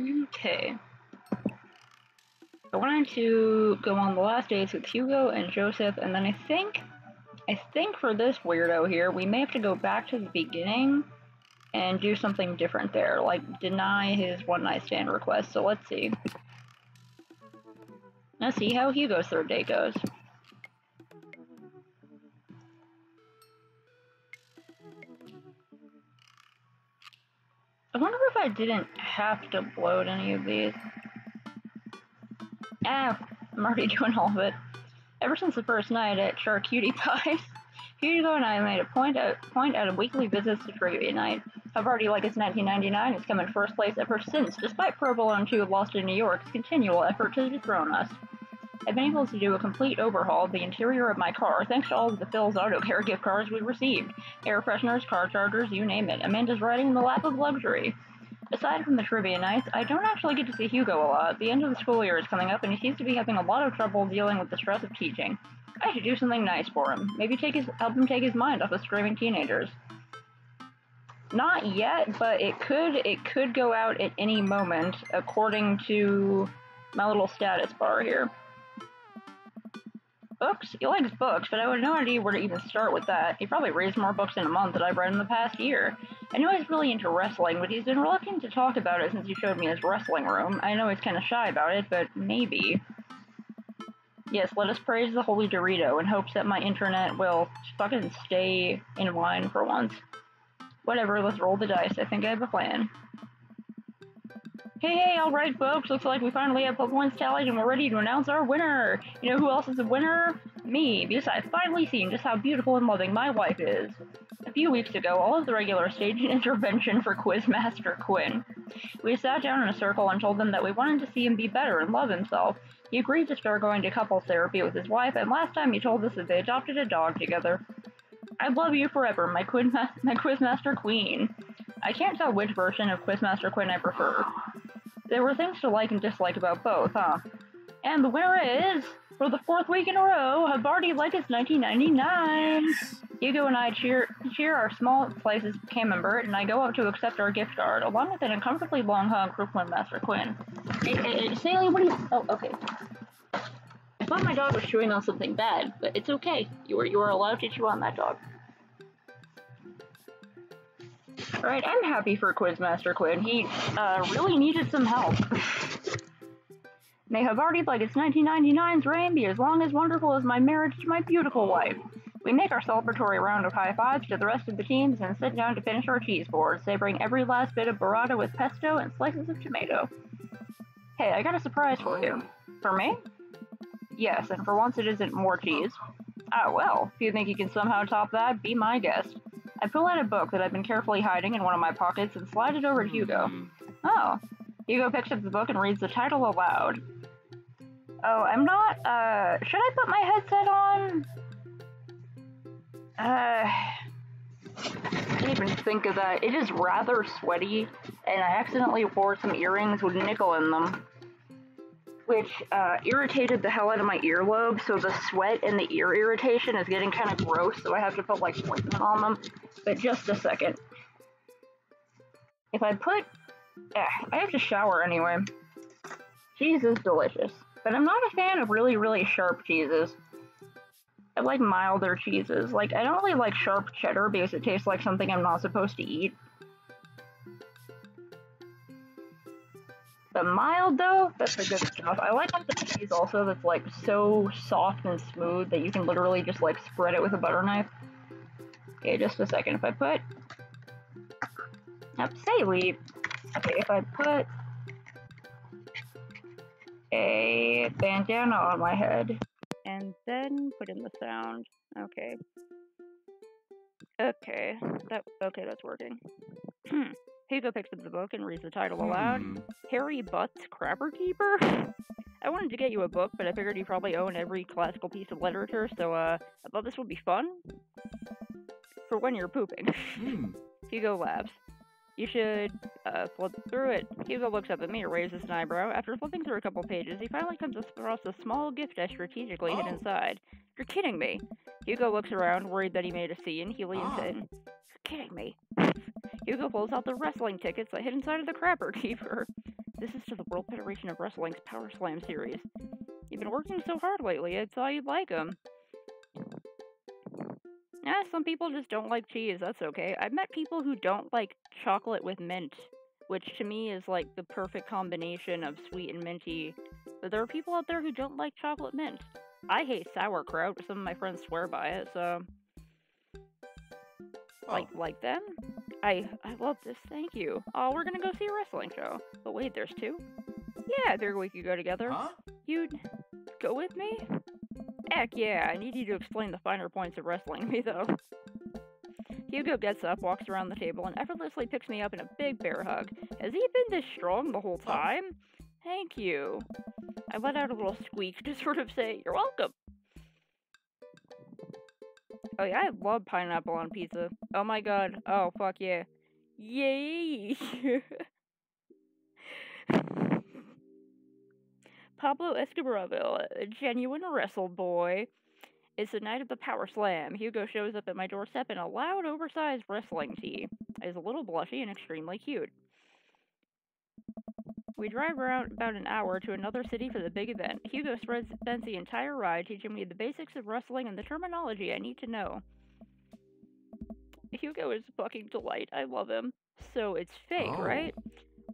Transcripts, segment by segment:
Okay. I wanted to go on the last days with Hugo and Joseph, and then I think for this weirdo here, we may have to go back to the beginning and do something different there, like deny his one-night stand request. So let's see. Let's see how Hugo's third date goes. I wonder if I didn't have to bloat any of these. I'm already doing all of it. Ever since the first night at Charcuterie Pie, Hugo and I made a point out of weekly visits to trivia night. I've already liked its 1999. It's come in first place ever since, despite Provolone 2 Lost in New York's continual effort to dethrone us. I've been able to do a complete overhaul of the interior of my car thanks to all of the Phil's Auto Care gift cards we received. Air fresheners, car chargers, you name it. Amanda's riding in the lap of luxury. Aside from the trivia nights, I don't actually get to see Hugo a lot. The end of the school year is coming up and he seems to be having a lot of trouble dealing with the stress of teaching. I should do something nice for him. Maybe help him take his mind off of screaming teenagers. Not yet, but it could go out at any moment, according to my little status bar here. Books? He likes books, but I have no idea where to even start with that. He probably reads more books in a month than I've read in the past year. I know he's really into wrestling, but he's been reluctant to talk about it since he showed me his wrestling room. I know he's kind of shy about it, but maybe. Yes, let us praise the Holy Dorito in hopes that my internet will fucking stay in line for once. Whatever, let's roll the dice. I think I have a plan. Hey, alright folks, looks like we finally have points tallied and we're ready to announce our winner! You know who else is the winner? Me, because I've finally seen just how beautiful and loving my wife is. A few weeks ago, all of the regular staged intervention for Quizmaster Quinn. We sat down in a circle and told him that we wanted to see him be better and love himself. He agreed to start going to couples therapy with his wife, and last time he told us that they adopted a dog together. I love you forever, my Quizmaster Queen. I can't tell which version of Quizmaster Quinn I prefer. There were things to like and dislike about both, huh? And the winner is, for the 4th week in a row, Havarti like it's 1999! Hugo and I cheer our small slices of camembert, and I go up to accept our gift card, along with an uncomfortably long hug for Quizmaster Quinn. Hey, Sally, what are you— oh, okay. I thought my dog was chewing on something bad, but it's okay. You are allowed to chew on that dog. Alright, I'm happy for Quizmaster Quinn. He, really needed some help. May Havarti like its 1999's reign be as long as wonderful as my marriage to my beautiful wife. We make our celebratory round of high fives to the rest of the teams and sit down to finish our cheese board, savoring every last bit of burrata with pesto and slices of tomato. Hey, I got a surprise for you. For me? Yes, and for once it isn't more cheese. Ah, well, if you think you can somehow top that, be my guest. I pull out a book that I've been carefully hiding in one of my pockets and slide it over to Hugo. Oh. Hugo picks up the book and reads the title aloud. Oh, I'm not, should I put my headset on? I didn't even think of that. It is rather sweaty, and I accidentally wore some earrings with nickel in them, which irritated the hell out of my earlobe, so the sweat and the ear irritation is getting kind of gross, so I have to put, like, ointment on them. But just a second. If I put— I have to shower anyway. Cheese is delicious, but I'm not a fan of really, really sharp cheeses. I like milder cheeses. Like, I don't really like sharp cheddar because it tastes like something I'm not supposed to eat. But mild, though, that's the good stuff. I like the cheese also that's, like, so soft and smooth that you can literally just, like, spread it with a butter knife. Okay, just a second. If I put— Okay, if I put a bandana on my head, and then put in the sound. Okay. Okay, that's working. Hugo picks up the book and reads the title aloud. Harry Butt's Crapper Keeper? I wanted to get you a book, but I figured you probably own every classical piece of literature, so I thought this would be fun. For when you're pooping. Hugo laughs. You should, flip through it. Hugo looks up at me, raises an eyebrow. After flipping through a couple pages, he finally comes across a small gift I strategically hid inside. You're kidding me. Hugo looks around, worried that he made a scene. He leans in. You're kidding me. Hugo pulls out the wrestling tickets I hid inside of the Crapper Keeper. This is to the World Federation of Wrestling's Power Slam series. You've been working so hard lately, I thought you'd like them. Some people just don't like cheese, that's okay. I've met people who don't like chocolate with mint, which to me is like the perfect combination of sweet and minty. But there are people out there who don't like chocolate mint. I hate sauerkraut, but some of my friends swear by it, so... Like them? I love this, thank you. Oh, we're gonna go see a wrestling show. But wait, there's two? Yeah, I figured we could go together. Huh? You'd go with me? Heck yeah, I need you to explain the finer points of wrestling to me, though. Hugo gets up, walks around the table, and effortlessly picks me up in a big bear hug. Has he been this strong the whole time? Thank you. I let out a little squeak to sort of say, you're welcome. Oh yeah, I love pineapple on pizza. Oh my god. Oh, fuck yeah. Yay! Pablo Escobar, a genuine wrestle boy. It's the night of the Power Slam. Hugo shows up at my doorstep in a loud, oversized wrestling tee. He's a little blushy and extremely cute. We drive around about an hour to another city for the big event. Hugo spends the entire ride teaching me the basics of wrestling and the terminology I need to know. Hugo is a fucking delight. I love him. So it's fake, right?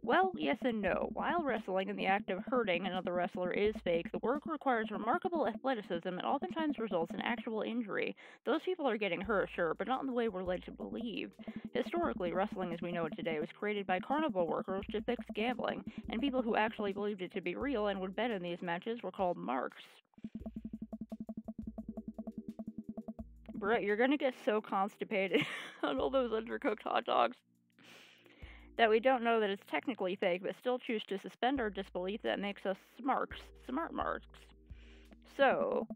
Well, yes and no. While wrestling and the act of hurting another wrestler is fake, the work requires remarkable athleticism and oftentimes results in actual injury. Those people are getting hurt, sure, but not in the way we're led to believe. Historically, wrestling as we know it today was created by carnival workers to fix gambling, and people who actually believed it to be real and would bet in these matches were called marks. Brett, you're gonna get so constipated on all those undercooked hot dogs that we don't know that it's technically fake, but still choose to suspend our disbelief that makes us smart marks. So,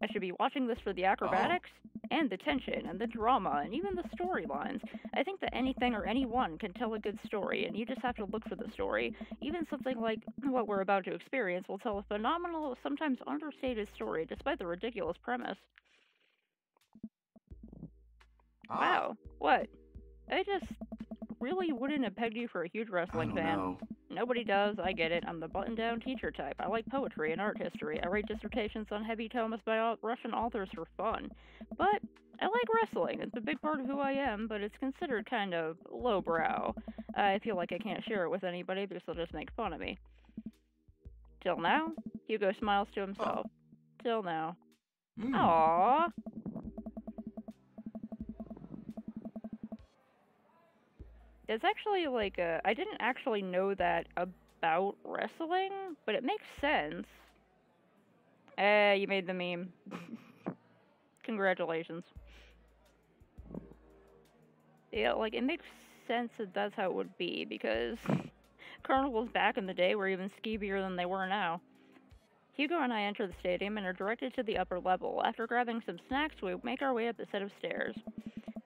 I should be watching this for the acrobatics, and the tension, and the drama, and even the storylines. I think that anything or anyone can tell a good story, and you just have to look for the story. Even something like what we're about to experience will tell a phenomenal, sometimes understated story, despite the ridiculous premise. Wow, what? I just really wouldn't have pegged you for a huge wrestling fan. Know. Nobody does, I get it. I'm the button-down teacher type. I like poetry and art history. I write dissertations on heavy tomes by Russian authors for fun. But I like wrestling. It's a big part of who I am, but it's considered kind of lowbrow. I feel like I can't share it with anybody because they'll just make fun of me. Till now, Hugo smiles to himself. Till now. Aww. It's actually like I didn't actually know that about wrestling, but it makes sense. You made the meme. Congratulations. Yeah, like, it makes sense that that's how it would be, because carnivals back in the day were even skeevier than they were now. Hugo and I enter the stadium and are directed to the upper level. After grabbing some snacks, we make our way up a set of stairs.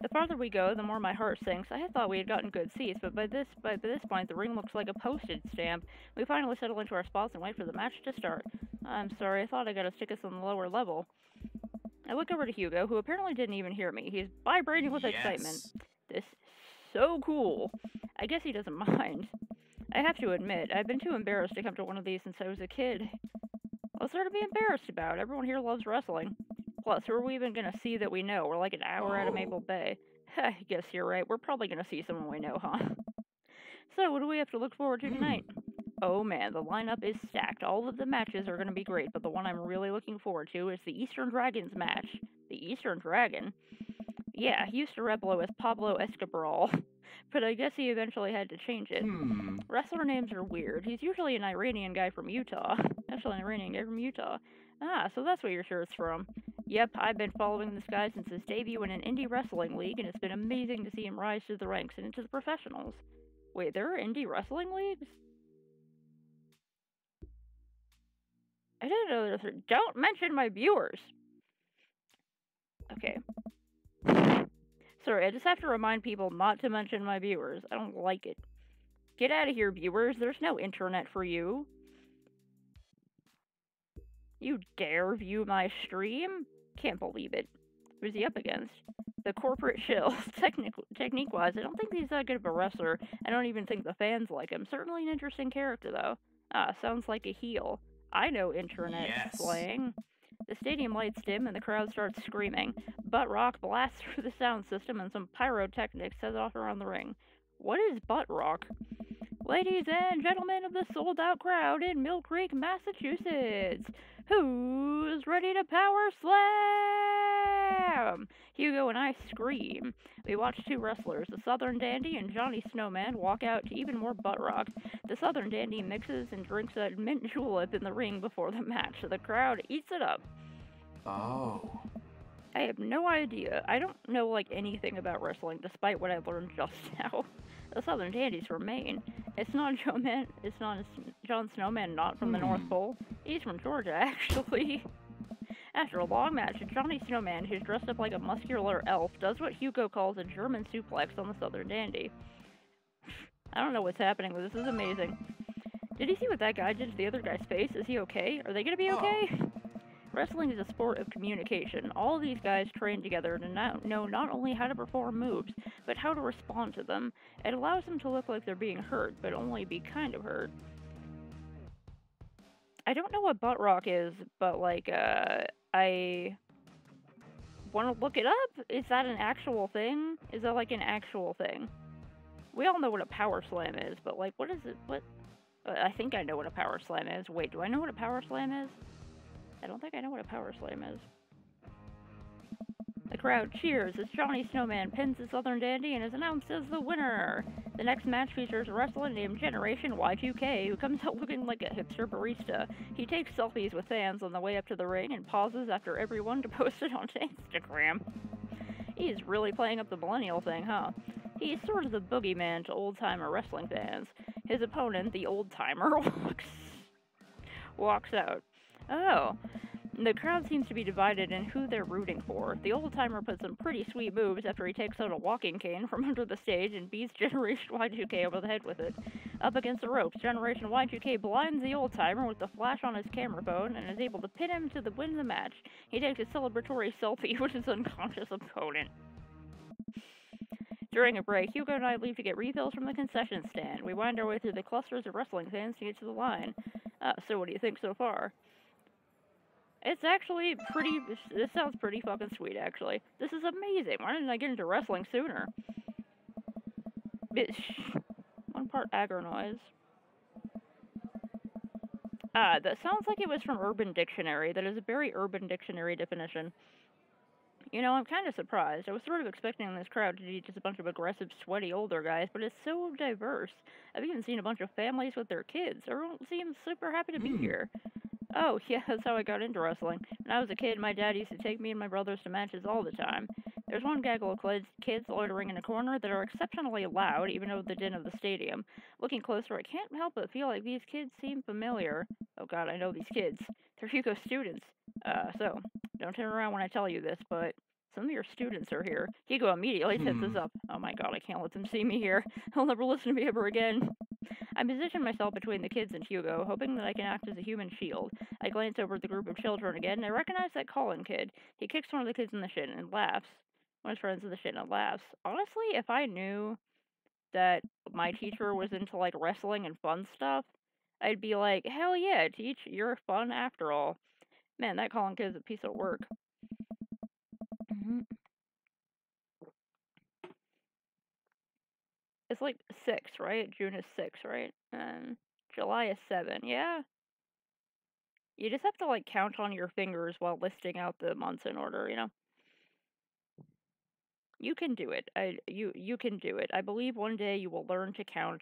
The farther we go, the more my heart sinks. I had thought we had gotten good seats, but by this point, the ring looks like a postage stamp. We finally settle into our spots and wait for the match to start. I'm sorry, I thought I got to stick us on the lower level. I look over to Hugo, who apparently didn't even hear me. He's vibrating with excitement. This is so cool. I guess he doesn't mind. I have to admit, I've been too embarrassed to come to one of these since I was a kid. What's there to be embarrassed about? Everyone here loves wrestling. Plus, who are we even gonna see that we know? We're like an hour out of Maple Bay. I guess you're right. We're probably gonna see someone we know, huh? So, what do we have to look forward to tonight? Oh man, the lineup is stacked. All of the matches are gonna be great, but the one I'm really looking forward to is the Eastern Dragons match. The Eastern Dragon? Yeah, he used to wrestle as Pablo Escobar, but I guess he eventually had to change it. Wrestler names are weird. He's usually an Iranian guy from Utah. Actually, an Iranian guy from Utah. Ah, so that's where your shirt's from. Yep, I've been following this guy since his debut in an indie wrestling league, and it's been amazing to see him rise through the ranks and into the professionals. Wait, there are indie wrestling leagues? I didn't know there. Don't mention my viewers! Okay. Sorry, I just have to remind people not to mention my viewers. I don't like it. Get out of here, viewers. There's no internet for you. You dare view my stream? Can't believe it. Who's he up against? The corporate shill. Technique-wise, I don't think he's that good of a wrestler. I don't even think the fans like him. Certainly an interesting character, though. Ah, sounds like a heel. I know internet slang. The stadium lights dim and the crowd starts screaming. Butt rock blasts through the sound system and some pyrotechnics set off around the ring. What is butt rock? Ladies and gentlemen of the sold-out crowd in Mill Creek, Massachusetts, who's ready to power slam? Hugo and I scream. We watch two wrestlers, the Southern Dandy and Johnny Snowman, walk out to even more butt rock. The Southern Dandy mixes and drinks a mint julep in the ring before the match, so the crowd eats it up. Oh. I have no idea. I don't know, like, anything about wrestling, despite what I learned just now. The Southern Dandy's from Maine. It's not John Snowman, not from the North Pole. He's from Georgia, actually. After a long match, Johnny Snowman, who's dressed up like a muscular elf, does what Hugo calls a German suplex on the Southern Dandy. I don't know what's happening, but this is amazing. Did you see what that guy did to the other guy's face? Is he okay? Are they gonna be okay? Wrestling is a sport of communication. All these guys train together to know not only how to perform moves, but how to respond to them. It allows them to look like they're being hurt, but only be kind of hurt. I don't know what butt rock is, but, like, I want to look it up? Is that an actual thing? Is that, like, an actual thing? We all know what a power slam is, but, like, what is it? What? I think I know what a power slam is. Wait, do I know what a power slam is? I don't think I know what a power slam is. The crowd cheers as Johnny Snowman pins the Southern Dandy and is announced as the winner. The next match features a wrestler named Generation Y2K, who comes out looking like a hipster barista. He takes selfies with fans on the way up to the ring and pauses after everyone to post it onto Instagram. He's really playing up the millennial thing, huh? He's sort of the boogeyman to old-timer wrestling fans. His opponent, the old-timer, walks out. Oh. The crowd seems to be divided in who they're rooting for. The old-timer puts some pretty sweet moves after he takes out a walking cane from under the stage and beats Generation Y2K over the head with it. Up against the ropes, Generation Y2K blinds the old-timer with the flash on his camera phone and is able to pin him to win the match. He takes a celebratory selfie with his unconscious opponent. During a break, Hugo and I leave to get refills from the concession stand. We wind our way through the clusters of wrestling fans to get to the line. So what do you think so far? It's actually this sounds pretty fucking sweet, actually. This is amazing. Why didn't I get into wrestling sooner? One part aggro noise. That sounds like it was from Urban Dictionary. That is a very Urban Dictionary definition. You know, I'm kind of surprised. I was sort of expecting this crowd to be just a bunch of aggressive, sweaty older guys, but it's so diverse. I've even seen a bunch of families with their kids. Everyone seems super happy to be here. Oh, yeah, that's how I got into wrestling. When I was a kid, my dad used to take me and my brothers to matches all the time. There's one gaggle of kids loitering in a corner that are exceptionally loud, even over the din of the stadium. Looking closer, I can't help but feel like these kids seem familiar. Oh god, I know these kids. They're Hugo students. So, don't turn around when I tell you this, but some of your students are here. Hugo immediately sets this up. Oh my god, I can't let them see me here. They'll never listen to me ever again. I position myself between the kids and Hugo, hoping that I can act as a human shield. I glance over at the group of children again, and I recognize that Colin kid. He kicks one of the kids in the shin and laughs. One of his friends in the shin and laughs. Honestly, if I knew that my teacher was into, like, wrestling and fun stuff, I'd be like, hell yeah, teach, you're fun after all. Man, that Colin kid is a piece of work. It's like 6, right? June is 6, right? And July is 7, yeah? You just have to, like, count on your fingers while listing out the months in order, you know? You can do it. You can do it. I believe one day you will learn to count.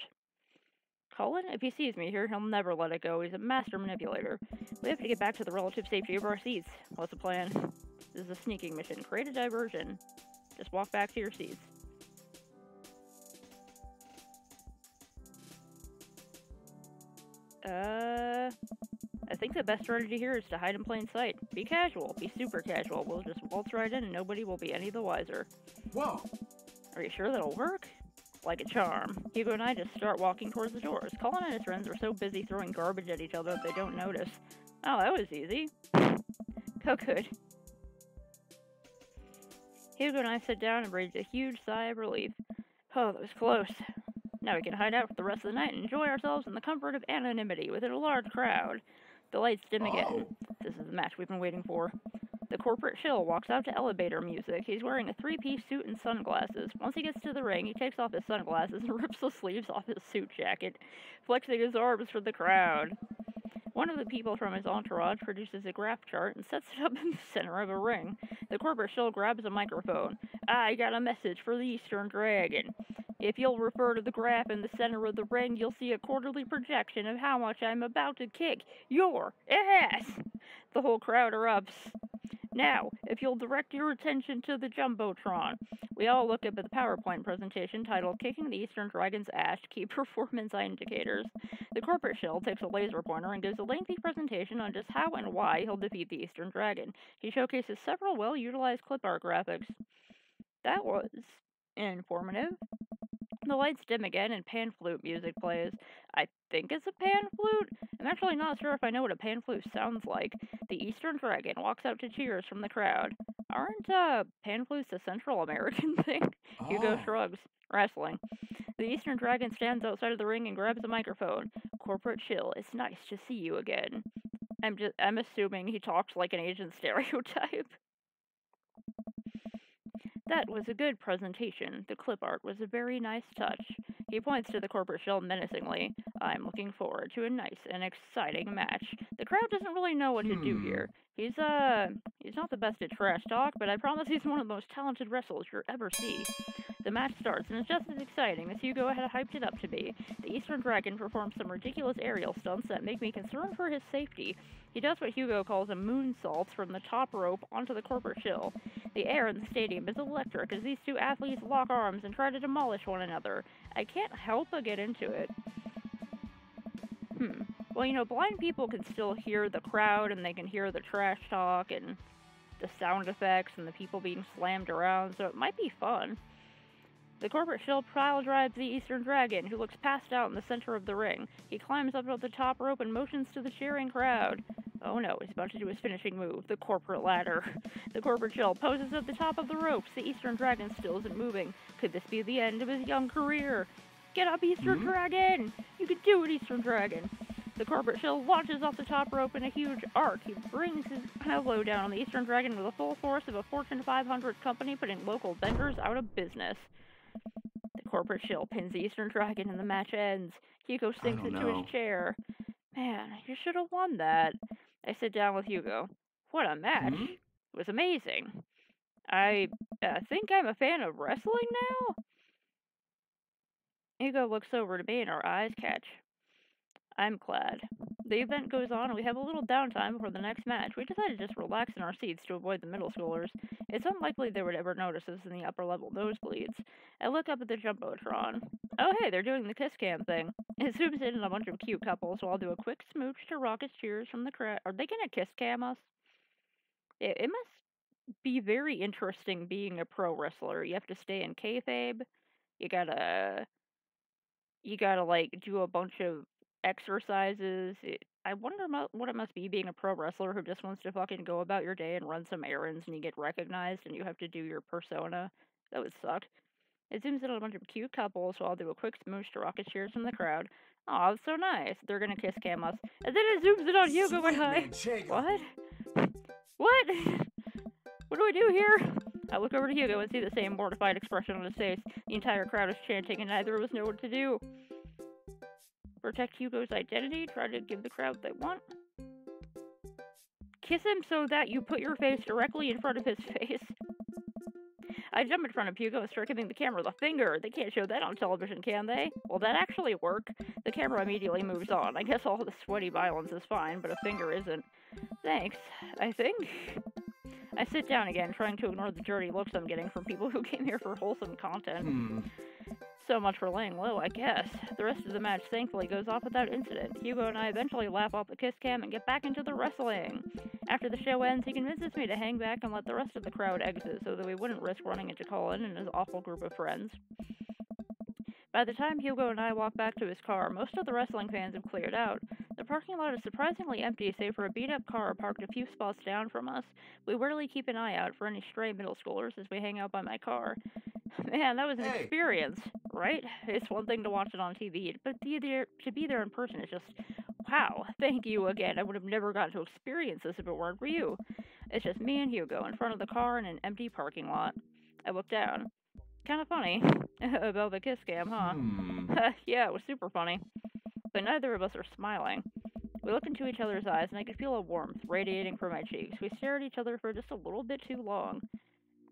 Colin, if he sees me here, he'll never let it go. He's a master manipulator. We have to get back to the relative safety of our seats. What's the plan? This is a sneaking mission. Create a diversion. Just walk back to your seats. I think the best strategy here is to hide in plain sight. Be casual. Be super casual. We'll just waltz right in and nobody will be any the wiser. Whoa! Are you sure that'll work? Like a charm. Hugo and I just start walking towards the doors. Colin and his friends are so busy throwing garbage at each other that they don't notice. Oh, that was easy. Oh, good. Hugo and I sit down and breathe a huge sigh of relief. Oh, that was close. Now we can hide out for the rest of the night and enjoy ourselves in the comfort of anonymity within a large crowd. The lights dim again. This is the match we've been waiting for. The corporate shill walks out to elevator music. He's wearing a three-piece suit and sunglasses. Once he gets to the ring, he takes off his sunglasses and rips the sleeves off his suit jacket, flexing his arms for the crowd. One of the people from his entourage produces a graph chart and sets it up in the center of a ring. The corporate shill grabs a microphone. I got a message for the Eastern Dragon. If you'll refer to the graph in the center of the ring, you'll see a quarterly projection of how much I'm about to kick your ass. The whole crowd erupts. Now, if you'll direct your attention to the Jumbotron. We all look up at the PowerPoint presentation titled Kicking the Eastern Dragon's Ass, Key Performance Indicators. The corporate shill takes a laser pointer and gives a lengthy presentation on just how and why he'll defeat the Eastern Dragon. He showcases several well-utilized clip art graphics. That was informative. The lights dim again and pan flute music plays. I think it's a pan flute? I'm actually not sure if I know what a pan flute sounds like. The Eastern Dragon walks out to cheers from the crowd. Aren't pan flutes a Central American thing? Hugo shrugs. Wrestling. The Eastern Dragon stands outside of the ring and grabs a microphone. Corporate shill, it's nice to see you again. I'm assuming he talks like an Asian stereotype. That was a good presentation. The clip art was a very nice touch. He points to the corporate shill menacingly. I'm looking forward to a nice and exciting match. The crowd doesn't really know what to do here. He's not the best at trash talk, but I promise he's one of the most talented wrestlers you'll ever see. The match starts, and it's just as exciting as Hugo had hyped it up to be. The Eastern Dragon performs some ridiculous aerial stunts that make me concerned for his safety. He does what Hugo calls a moonsault from the top rope onto the corporate shill. The air in the stadium is electric as these two athletes lock arms and try to demolish one another. I can't help but get into it. Well, you know, blind people can still hear the crowd and they can hear the trash talk and the sound effects and the people being slammed around, so it might be fun. The corporate shill pile drives the Eastern Dragon, who looks passed out in the center of the ring. He climbs up to the top rope and motions to the cheering crowd. Oh no, he's about to do his finishing move, the corporate ladder. The corporate shill poses at the top of the ropes. The Eastern Dragon still isn't moving. Could this be the end of his young career? Get up, Eastern Dragon! You can do it, Eastern Dragon! The corporate shill launches off the top rope in a huge arc. He brings his elbow down on the Eastern Dragon with the full force of a Fortune 500 company putting local vendors out of business. The corporate shill pins the Eastern Dragon and the match ends. Hugo sinks into his chair. Man, you should have won that. I sit down with Hugo. What a match. It was amazing. I think I'm a fan of wrestling now? Hugo looks over to me and our eyes catch. I'm glad. The event goes on and we have a little downtime before the next match. We decided to just relax in our seats to avoid the middle schoolers. It's unlikely they would ever notice us in the upper level nosebleeds. I look up at the Jumbotron. Oh hey, they're doing the kiss cam thing. It zooms in on a bunch of cute couples, so I'll do a quick smooch to raucous cheers from the crowd. Are they gonna kiss cam us? It must be very interesting being a pro wrestler. You have to stay in kayfabe. You gotta like do a bunch of exercises. I wonder what it must be being a pro wrestler who just wants to fucking go about your day and run some errands and you get recognized and you have to do your persona. That would suck. It zooms in on a bunch of cute couples, so I'll do a quick smooch to raucous cheers from the crowd. Aw, that's so nice. They're gonna kiss cam us. And then it zooms in on Hugo and I. What? What? What do I do here? I look over to Hugo and see the same mortified expression on his face. The entire crowd is chanting and neither of us know what to do. Protect Hugo's identity, try to give the crowd what they want. Kiss him so that you put your face directly in front of his face. I jump in front of Hugo and start giving the camera the finger. They can't show that on television, can they? Will that actually work? The camera immediately moves on. I guess all the sweaty violence is fine, but a finger isn't. Thanks, I think. I sit down again, trying to ignore the dirty looks I'm getting from people who came here for wholesome content. So much for laying low, I guess. The rest of the match thankfully goes off without incident. Hugo and I eventually lap off the kiss cam and get back into the wrestling. After the show ends, he convinces me to hang back and let the rest of the crowd exit so that we wouldn't risk running into Colin and his awful group of friends. By the time Hugo and I walk back to his car, most of the wrestling fans have cleared out. The parking lot is surprisingly empty save for a beat-up car parked a few spots down from us. We rarely keep an eye out for any stray middle schoolers as we hang out by my car. Man, that was an experience, right? It's one thing to watch it on TV, but to be there in person is just, wow, thank you again. I would have never gotten to experience this if it weren't for you. It's just me and Hugo in front of the car in an empty parking lot. I look down. Kind of funny. About the kiss cam, huh? Yeah, it was super funny. But neither of us are smiling. We look into each other's eyes, and I could feel a warmth radiating from my cheeks. We stare at each other for just a little bit too long.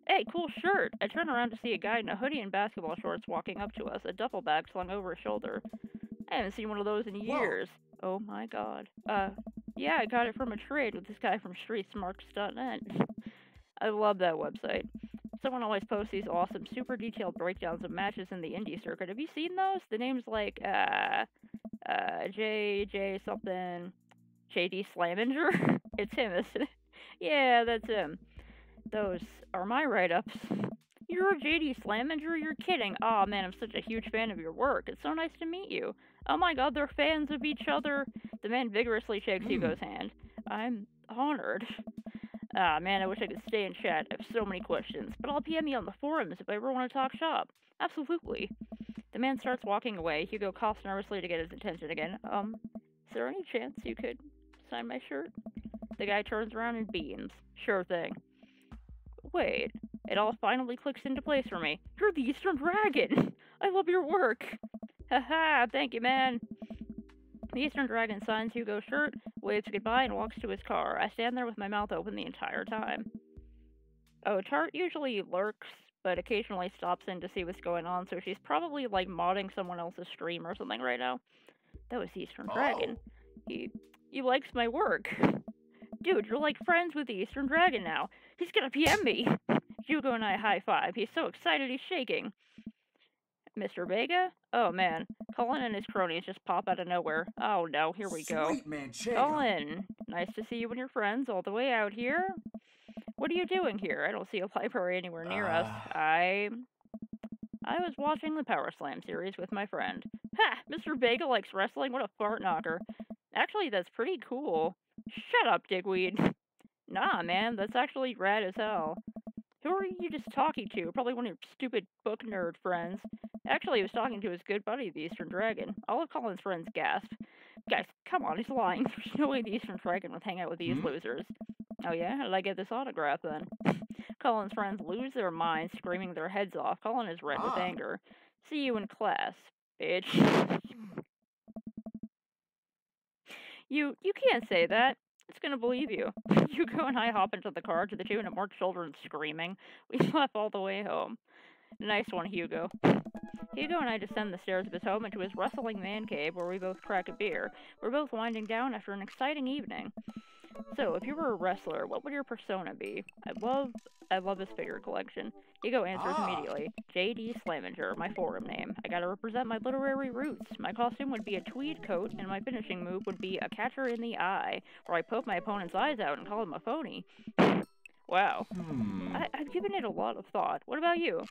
Hey, cool shirt! I turn around to see a guy in a hoodie and basketball shorts walking up to us, a duffel bag slung over his shoulder. I haven't seen one of those in years. Whoa. Oh my god. Yeah, I got it from a trade with this guy from StreetSmarts.net. I love that website. Someone always posts these awesome, super detailed breakdowns of matches in the indie circuit. Have you seen those? The name's like, J something, JD Slaminger? It's him, isn't it? Yeah, that's him. Those are my write-ups. You're JD Slaminger? You're kidding. Aw, man, I'm such a huge fan of your work. It's so nice to meet you. Oh my god, they're fans of each other. The man vigorously shakes Hugo's hand. I'm honored. Ah, man, I wish I could stay and chat. I have so many questions. But I'll PM you on the forums if I ever want to talk shop. Absolutely. The man starts walking away. Hugo coughs nervously to get his attention again. Is there any chance you could sign my shirt? The guy turns around and beams. Sure thing. Wait. It all finally clicks into place for me. You're the Eastern Dragon! I love your work! Haha, thank you, man. The Eastern Dragon signs Hugo's shirt, waves goodbye, and walks to his car. I stand there with my mouth open the entire time. Oh, Tart usually lurks, but occasionally stops in to see what's going on, so she's probably, like, modding someone else's stream or something right now. That was the Eastern Dragon. He likes my work. Dude, you're like friends with the Eastern Dragon now. He's gonna PM me. Hugo and I high-five. He's so excited he's shaking. Mr. Vega? Oh, man. Colin and his cronies just pop out of nowhere. Oh, no. Here we go. Sweet Manchego. Colin, nice to see you and your friends all the way out here. What are you doing here? I don't see a library anywhere near us. I was watching the Power Slam series with my friend. Ha! Mr. Vega likes wrestling? What a fart knocker. Actually, that's pretty cool. Shut up, Digweed. Nah, man. That's actually rad as hell. Who are you just talking to? Probably one of your stupid book nerd friends. Actually, he was talking to his good buddy, the Eastern Dragon. All of Colin's friends gasped. Guys, come on, he's lying. There's no way the Eastern Dragon would hang out with these losers. Oh yeah? How did I get this autograph then? Colin's friends lose their minds, screaming their heads off. Colin is red with anger. See you in class, bitch. You can't say that. It's gonna believe you. Hugo and I hop into the car to the tune of more children screaming. We laugh all the way home. Nice one, Hugo. Hugo and I descend the stairs of his home into his wrestling man cave where we both crack a beer. We're both winding down after an exciting evening. So, if you were a wrestler, what would your persona be? I love his figure collection. Hugo answers immediately. JD Slaminger, my forum name. I gotta represent my literary roots. My costume would be a tweed coat, and my finishing move would be a catcher in the eye, where I poke my opponent's eyes out and call him a phony. Wow. I've given it a lot of thought. What about you?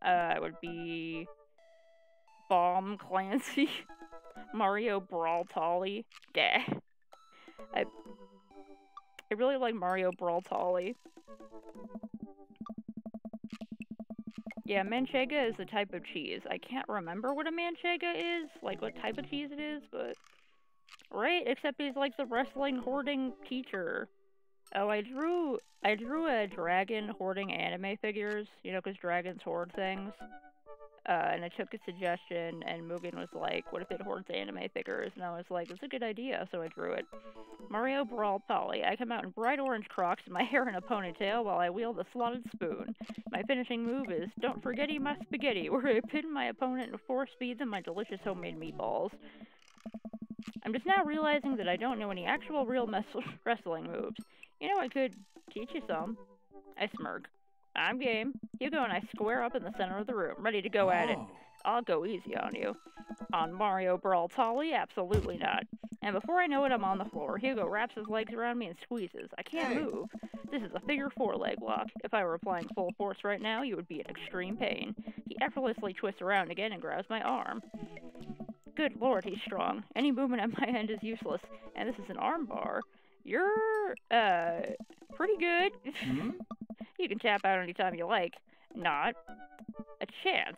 I would be Bomb Clancy. Mario Brawltolly. Dah. I really like Mario Brawltolly. Yeah, manchega is a type of cheese. I can't remember what a manchega is, like what type of cheese it is, but... Right? Except he's like the wrestling hoarding teacher. Oh, I drew a dragon hoarding anime figures, you know, because dragons hoard things. And I took a suggestion, and Mugen was like, what if it hoards anime figures? And I was like, that's a good idea, so I drew it. Mario Brawltolly. I come out in bright orange Crocs and my hair in a ponytail while I wield a slotted spoon. My finishing move is, don't forgetty my spaghetti, where I pin my opponent and force feed them my delicious homemade meatballs. I'm just now realizing that I don't know any actual real wrestling moves. You know, I could teach you some. I smirk. I'm game. Hugo and I square up in the center of the room, ready to go at it. I'll go easy on you. On Mario Brawltali? Absolutely not. And before I know it, I'm on the floor. Hugo wraps his legs around me and squeezes. I can't move. This is a figure 4 leg lock. If I were applying full force right now, you would be in extreme pain. He effortlessly twists around again and grabs my arm. Good lord, he's strong. Any movement at my end is useless. And this is an arm bar. You're, pretty good. You can tap out anytime you like. Not a chance.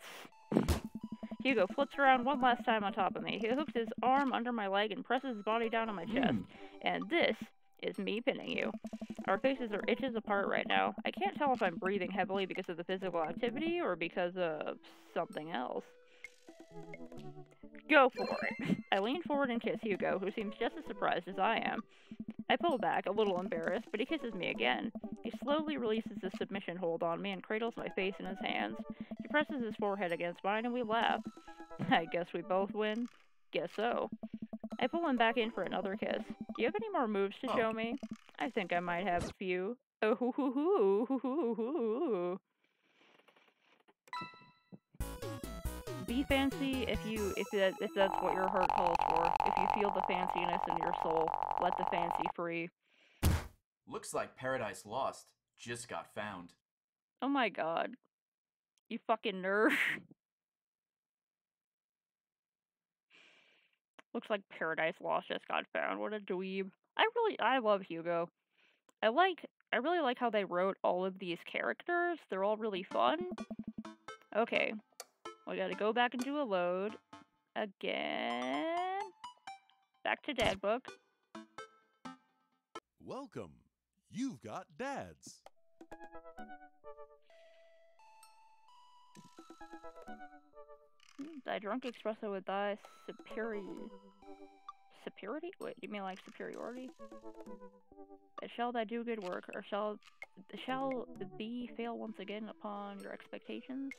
Hugo flips around one last time on top of me. He hooks his arm under my leg and presses his body down on my chest. And this is me pinning you. Our faces are inches apart right now. I can't tell if I'm breathing heavily because of the physical activity or because of something else. Go for it. I lean forward and kiss Hugo, who seems just as surprised as I am. I pull back, a little embarrassed, but he kisses me again. He slowly releases the submission hold on me and cradles my face in his hands. He presses his forehead against mine and we laugh. I guess we both win. Guess so. I pull him back in for another kiss. Do you have any more moves to show me? I think I might have a few. Oh hoo hoo hoo hoo hoo hoo. Be fancy if that's what your heart calls for. If you feel the fanciness in your soul, let the fancy free. Looks like Paradise Lost just got found. Oh my god. You fucking nerd. Looks like Paradise Lost just got found. What a dweeb. I love Hugo. I really like how they wrote all of these characters. They're all really fun. Okay. We gotta go back and do a load. Again. Back to Dad Book. Welcome. You've got dads. Thy drunk espresso with thy superiority? Wait, you mean like superiority? Shall thy do good work, or shall thee fail once again upon your expectations?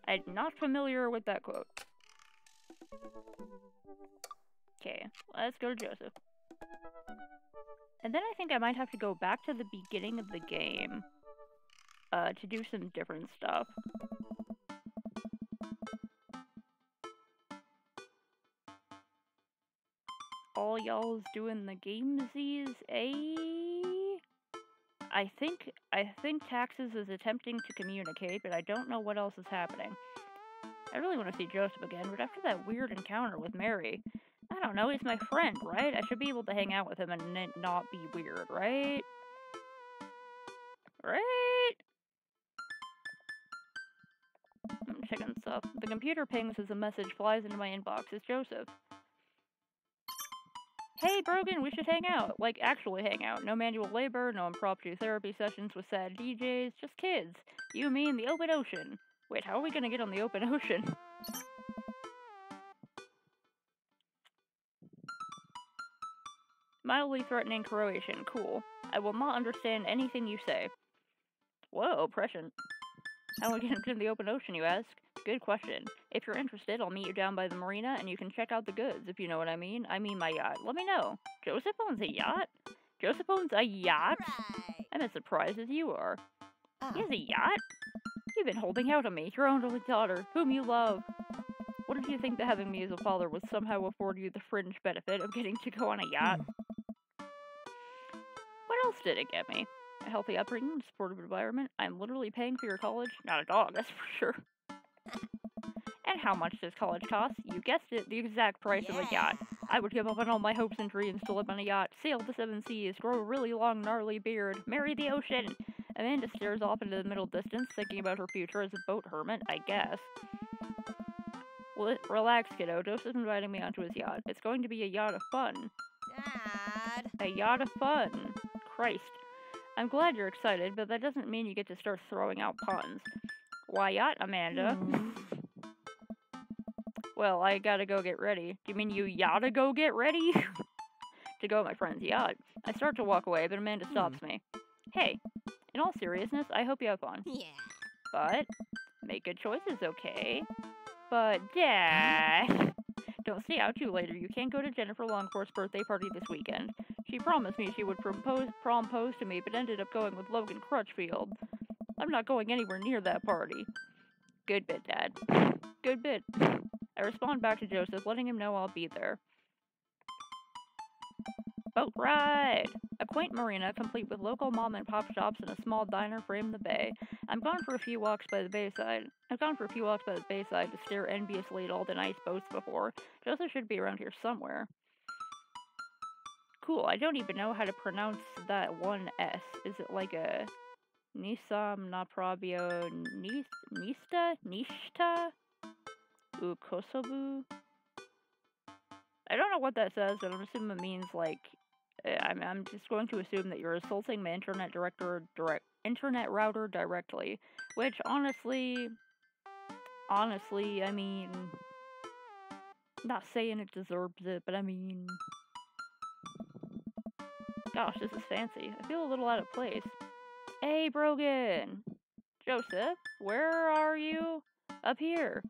I'm not familiar with that quote. Okay, let's go to Joseph. And then I think I might have to go back to the beginning of the game to do some different stuff. All y'all's doing the gamesies, eh? I think Taxes is attempting to communicate, but I don't know what else is happening. I really want to see Joseph again, but after that weird encounter with Mary, I don't know, he's my friend, right? I should be able to hang out with him and not be weird, right? Right? I'm checking stuff. The computer pings as a message flies into my inbox. It's Joseph. Hey, Brogan, we should hang out. Like, actually hang out. No manual labor, no impromptu therapy sessions with sad DJs, just kids. You, me, and the open ocean. Wait, how are we gonna get on the open ocean? Mildly threatening Croatian. Cool. I will not understand anything you say. Whoa, prescient. How do we get into the open ocean, you ask? Good question. If you're interested, I'll meet you down by the marina, and you can check out the goods, if you know what I mean. I mean my yacht. Let me know. Joseph owns a yacht? Joseph owns a yacht? Right. I'm as surprised as you are. He has a yacht? You've been holding out on me, your only daughter, whom you love. What did you think that having me as a father would somehow afford you the fringe benefit of getting to go on a yacht? What else did it get me? A healthy upbringing, supportive environment. I'm literally paying for your college. Not a dog, that's for sure. And how much does college cost? You guessed it, the exact price of a yacht. I would give up on all my hopes and dreams to live on a yacht, sail the 7 seas, grow a really long, gnarly beard, marry the ocean. Amanda stares off into the middle distance, thinking about her future as a boat hermit, I guess. Well, relax, kiddo. Joseph's inviting me onto his yacht. It's going to be a yacht of fun. Dad! A yacht of fun. Christ. I'm glad you're excited, but that doesn't mean you get to start throwing out puns. Why yacht, Amanda? Well, I gotta go get ready. Do you mean you yatta go get ready? To go on my friend's yacht. I start to walk away, but Amanda stops me. Hey, in all seriousness, I hope you have fun. Yeah. But, make good choices, okay? But, Dad... Don't stay out too later. You can't go to Jennifer Longforth's birthday party this weekend. She promised me she would propose to me, but ended up going with Logan Crutchfield. I'm not going anywhere near that party. Good bit, Dad. Good bit. I respond back to Joseph, letting him know I'll be there. Boat ride! A quaint marina, complete with local mom-and-pop shops and a small diner, frame the bay. I've gone for a few walks by the bayside to stare enviously at all the nice boats before. Joseph should be around here somewhere. Cool, I don't even know how to pronounce that one S. Is it like a Nisam Naprabio Nishta? Kosovu? I don't know what that says, but I'm assuming it means like I'm just going to assume that you're assaulting my internet router directly, which honestly, I mean, not saying it deserves it, but I mean, gosh, this is fancy. I feel a little out of place. Hey, Brogan! Joseph, where are you? Up here.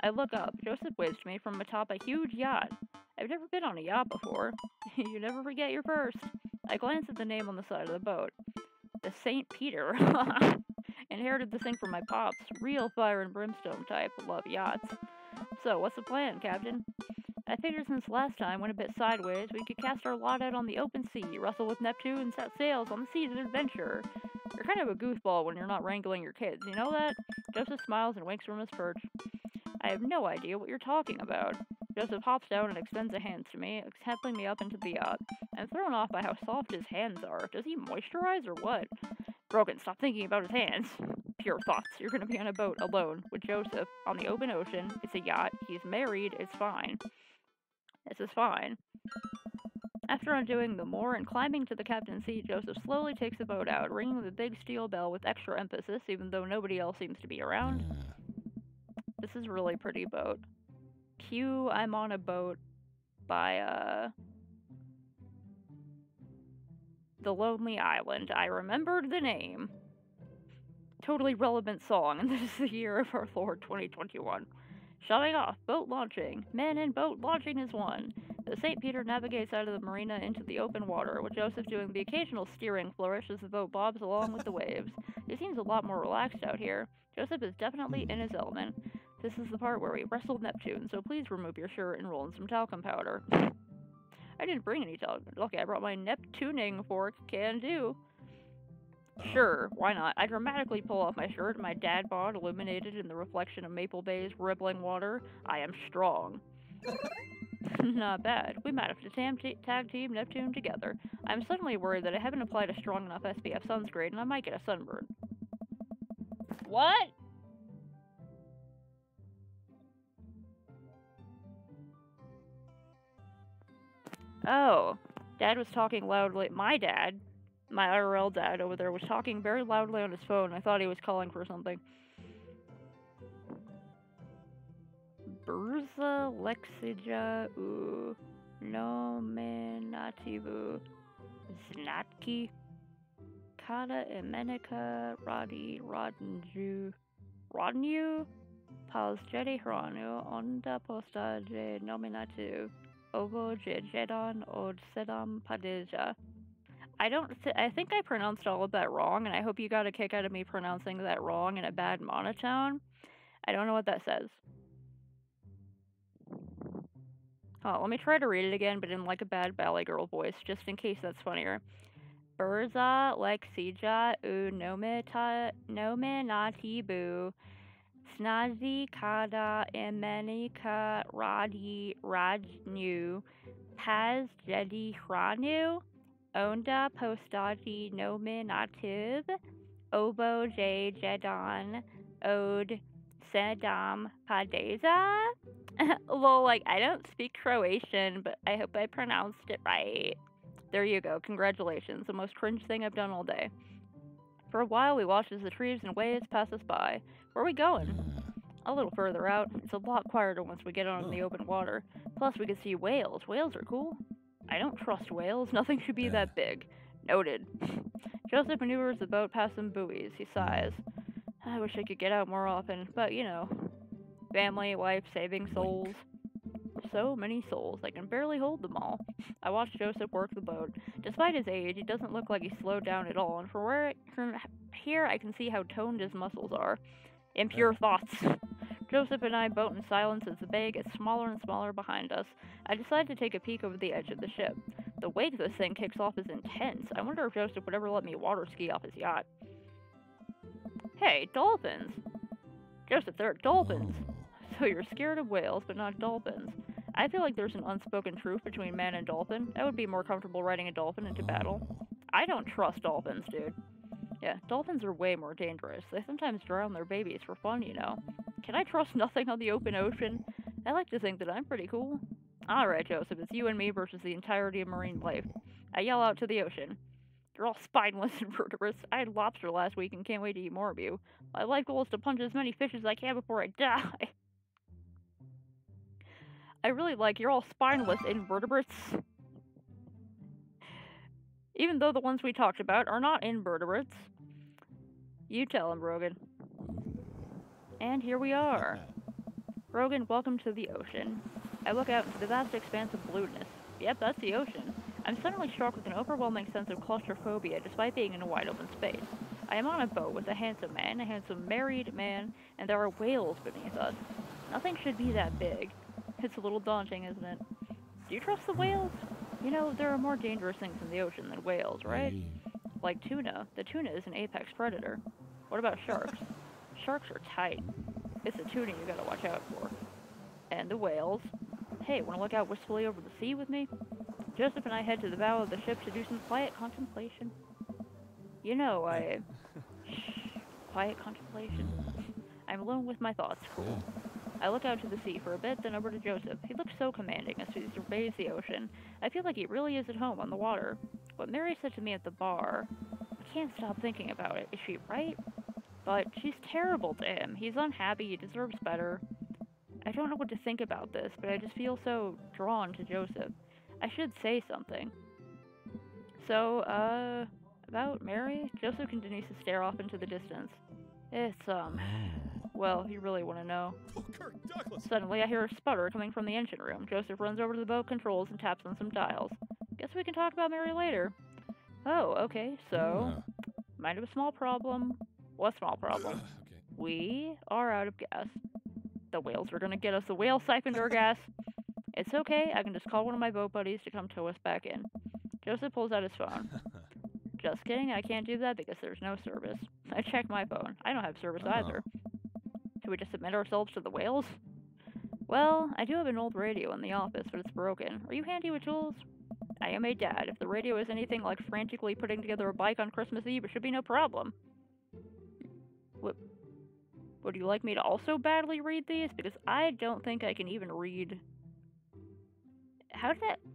I look up. Joseph waves to me from atop a huge yacht. I've never been on a yacht before. You never forget your first. I glance at the name on the side of the boat. The St. Peter. Inherited this thing from my pops. Real fire and brimstone type. Love yachts. So, what's the plan, Captain? I figured since last time went a bit sideways, we could cast our lot out on the open sea, wrestle with Neptune, and set sails on the seas of adventure. You're kind of a goofball when you're not wrangling your kids, you know that? Joseph smiles and winks from his perch. I have no idea what you're talking about. Joseph hops down and extends a hand to me, helping me up into the yacht. I'm thrown off by how soft his hands are. Does he moisturize or what? Brogan, stop thinking about his hands. Pure thoughts. You're gonna be on a boat, alone, with Joseph, on the open ocean. It's a yacht. He's married. It's fine. This is fine. After undoing the moor and climbing to the captain's seat, Joseph slowly takes the boat out, ringing the big steel bell with extra emphasis, even though nobody else seems to be around. This is a really pretty boat. Cue I'm on a boat by, The Lonely Island. I remembered the name. Totally relevant song, and this is the year of our Lord 2021. Shutting off. Boat launching. Men and boat launching is one. The St. Peter navigates out of the marina into the open water, with Joseph doing the occasional steering flourish as the boat bobs along with the waves. He seems a lot more relaxed out here. Joseph is definitely in his element. This is the part where we wrestle Neptune, so please remove your shirt and roll in some talcum powder. I didn't bring any talcum. Okay, I brought my Neptuning fork. Can do. Sure, why not? I dramatically pull off my shirt and my dad bod illuminated in the reflection of Maple Bay's rippling water. I am strong. Not bad. We might have to tag team Neptune together. I'm suddenly worried that I haven't applied a strong enough SPF sunscreen and I might get a sunburn. What? Oh, Dad was talking loudly. My dad, my IRL dad over there, was talking very loudly on his phone. I thought he was calling for something. Burza Lexija nominativu Znatki Kada Emenica Rodnju Pals Jedi Hranu Onda Postage Nominative Ovo Jedon Od Sedam Padeja. I think I pronounced all of that wrong, and I hope you got a kick out of me pronouncing that wrong in a bad monotone. I don't know what that says. Oh, let me try to read it again, but in like a bad ballet girl voice, just in case that's funnier. Burza Lexija nominatibu Snazi Kada Emenica Rajnu Paz Jedi Hranu Onda Postati Nominative Obo J Jedon Od Sedam Padeza. Well, like, I don't speak Croatian, but I hope I pronounced it right. There you go. Congratulations. The most cringe thing I've done all day. For a while, we watched as the trees and waves pass us by. Where are we going? A little further out. It's a lot quieter once we get out in the open water. Plus, we can see whales. Whales are cool. I don't trust whales. Nothing should be that big. Noted. Joseph maneuvers the boat past some buoys. He sighs. I wish I could get out more often, but, you know. Family, wife, saving souls. so many souls. I can barely hold them all. I watched Joseph work the boat. Despite his age, he doesn't look like he's slowed down at all, and from here I can see how toned his muscles are. Impure thoughts. Joseph and I boat in silence as the bay gets smaller and smaller behind us. I decide to take a peek over the edge of the ship. The wake this thing kicks off is intense. I wonder if Joseph would ever let me water ski off his yacht. Hey, dolphins! Joseph, there are dolphins! So you're scared of whales, but not dolphins. I feel like there's an unspoken truth between man and dolphin. I would be more comfortable riding a dolphin into battle. I don't trust dolphins, dude. Yeah, dolphins are way more dangerous. They sometimes drown their babies for fun, you know. Can I trust nothing on the open ocean? I like to think that I'm pretty cool. Alright, Joseph, it's you and me versus the entirety of marine life. I yell out to the ocean. You're all spineless invertebrates. I had lobster last week and can't wait to eat more of you. My life goal is to punch as many fish as I can before I die. I really like you're all spineless invertebrates. Even though the ones we talked about are not invertebrates. You tell him, Rogan. And here we are. Rogan, welcome to the ocean. I look out into the vast expanse of blueness. Yep, that's the ocean. I'm suddenly struck with an overwhelming sense of claustrophobia despite being in a wide open space. I am on a boat with a handsome man, a handsome married man, and there are whales beneath us. Nothing should be that big. It's a little daunting, isn't it? Do you trust the whales? You know, there are more dangerous things in the ocean than whales, right? Like tuna. The tuna is an apex predator. What about sharks? Sharks are tight. It's the tuna you gotta watch out for. And the whales. Hey, wanna look out wistfully over the sea with me? Joseph and I head to the bow of the ship to do some quiet contemplation. You know, quiet contemplation. I'm alone with my thoughts. Cool. I look out to the sea for a bit, then over to Joseph. He looks so commanding as he surveys the ocean. I feel like he really is at home on the water. What Mary said to me at the bar, I can't stop thinking about it. Is she right? But she's terrible to him. He's unhappy. He deserves better. I don't know what to think about this, but I just feel so drawn to Joseph. I should say something. So, about Mary? Joseph continues to stare off into the distance. It's, well, you really want to know. Oh, Kirk Douglas! Suddenly, I hear a sputter coming from the engine room. Joseph runs over to the boat controls and taps on some dials. Guess we can talk about Mary later. Oh, okay, so... Mind of a small problem. What small problem? Okay. We are out of gas. The whales are gonna get us. The whale siphoned our gas. It's okay, I can just call one of my boat buddies to come tow us back in. Joseph pulls out his phone. Just kidding, I can't do that because there's no service. I checked my phone. I don't have service either. Should we just submit ourselves to the whales? Well, I do have an old radio in the office, but it's broken. Are you handy with tools? I am a dad. If the radio is anything like frantically putting together a bike on Christmas Eve, it should be no problem. Would you like me to also badly read these? Because I don't think I can even read...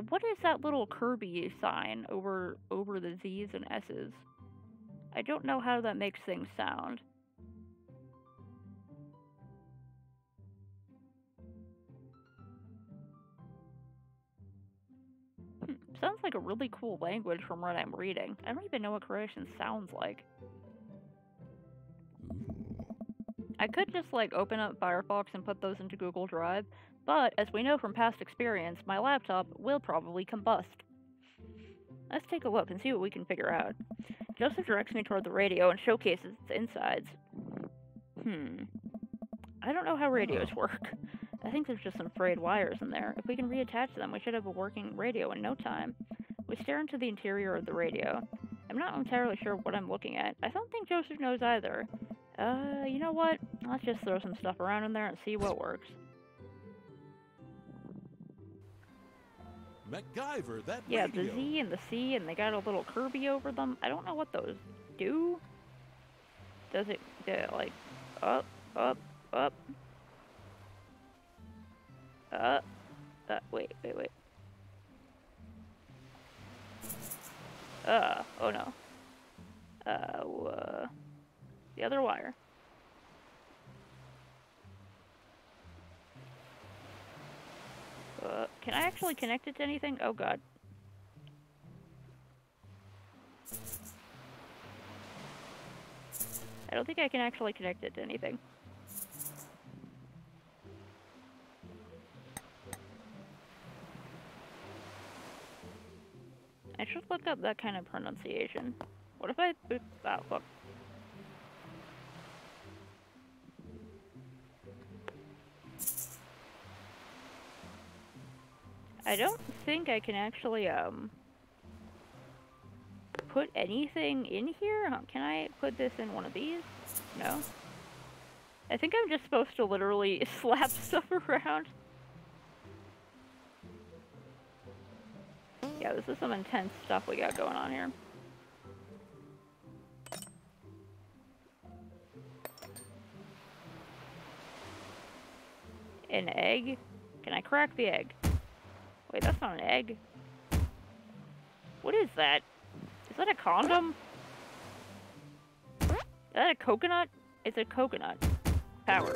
What is that little Kirby sign over the Z's and S's? I don't know how that makes things sound. Sounds like a really cool language from what I'm reading. I don't even know what Croatian sounds like. I could just open up Firefox and put those into Google Drive, but as we know from past experience, my laptop will probably combust. Let's take a look and see what we can figure out. Joseph directs me toward the radio and showcases its insides. I don't know how radios work. I think there's just some frayed wires in there. If we can reattach them, we should have a working radio in no time. We stare into the interior of the radio. I'm not entirely sure what I'm looking at. I don't think Joseph knows either. You know what? Let's just throw some stuff around in there and see what works. MacGyver, that Yeah, radio. the Z and the C, and they got a little Kirby over them. I don't know what those do. Does it, up, up, up? Wait. Oh no. The other wire. Can I actually connect it to anything? Oh god. I don't think I can actually connect it to anything. let's look up that kind of pronunciation. What if I... Oh, fuck. I don't think I can actually, put anything in here? Can I put this in one of these? No? I think I'm just supposed to literally slap stuff around. Yeah, this is some intense stuff we got going on here. An egg? Can I crack the egg? Wait, that's not an egg. What is that? Is that a condom? Is that a coconut? It's a coconut. Power.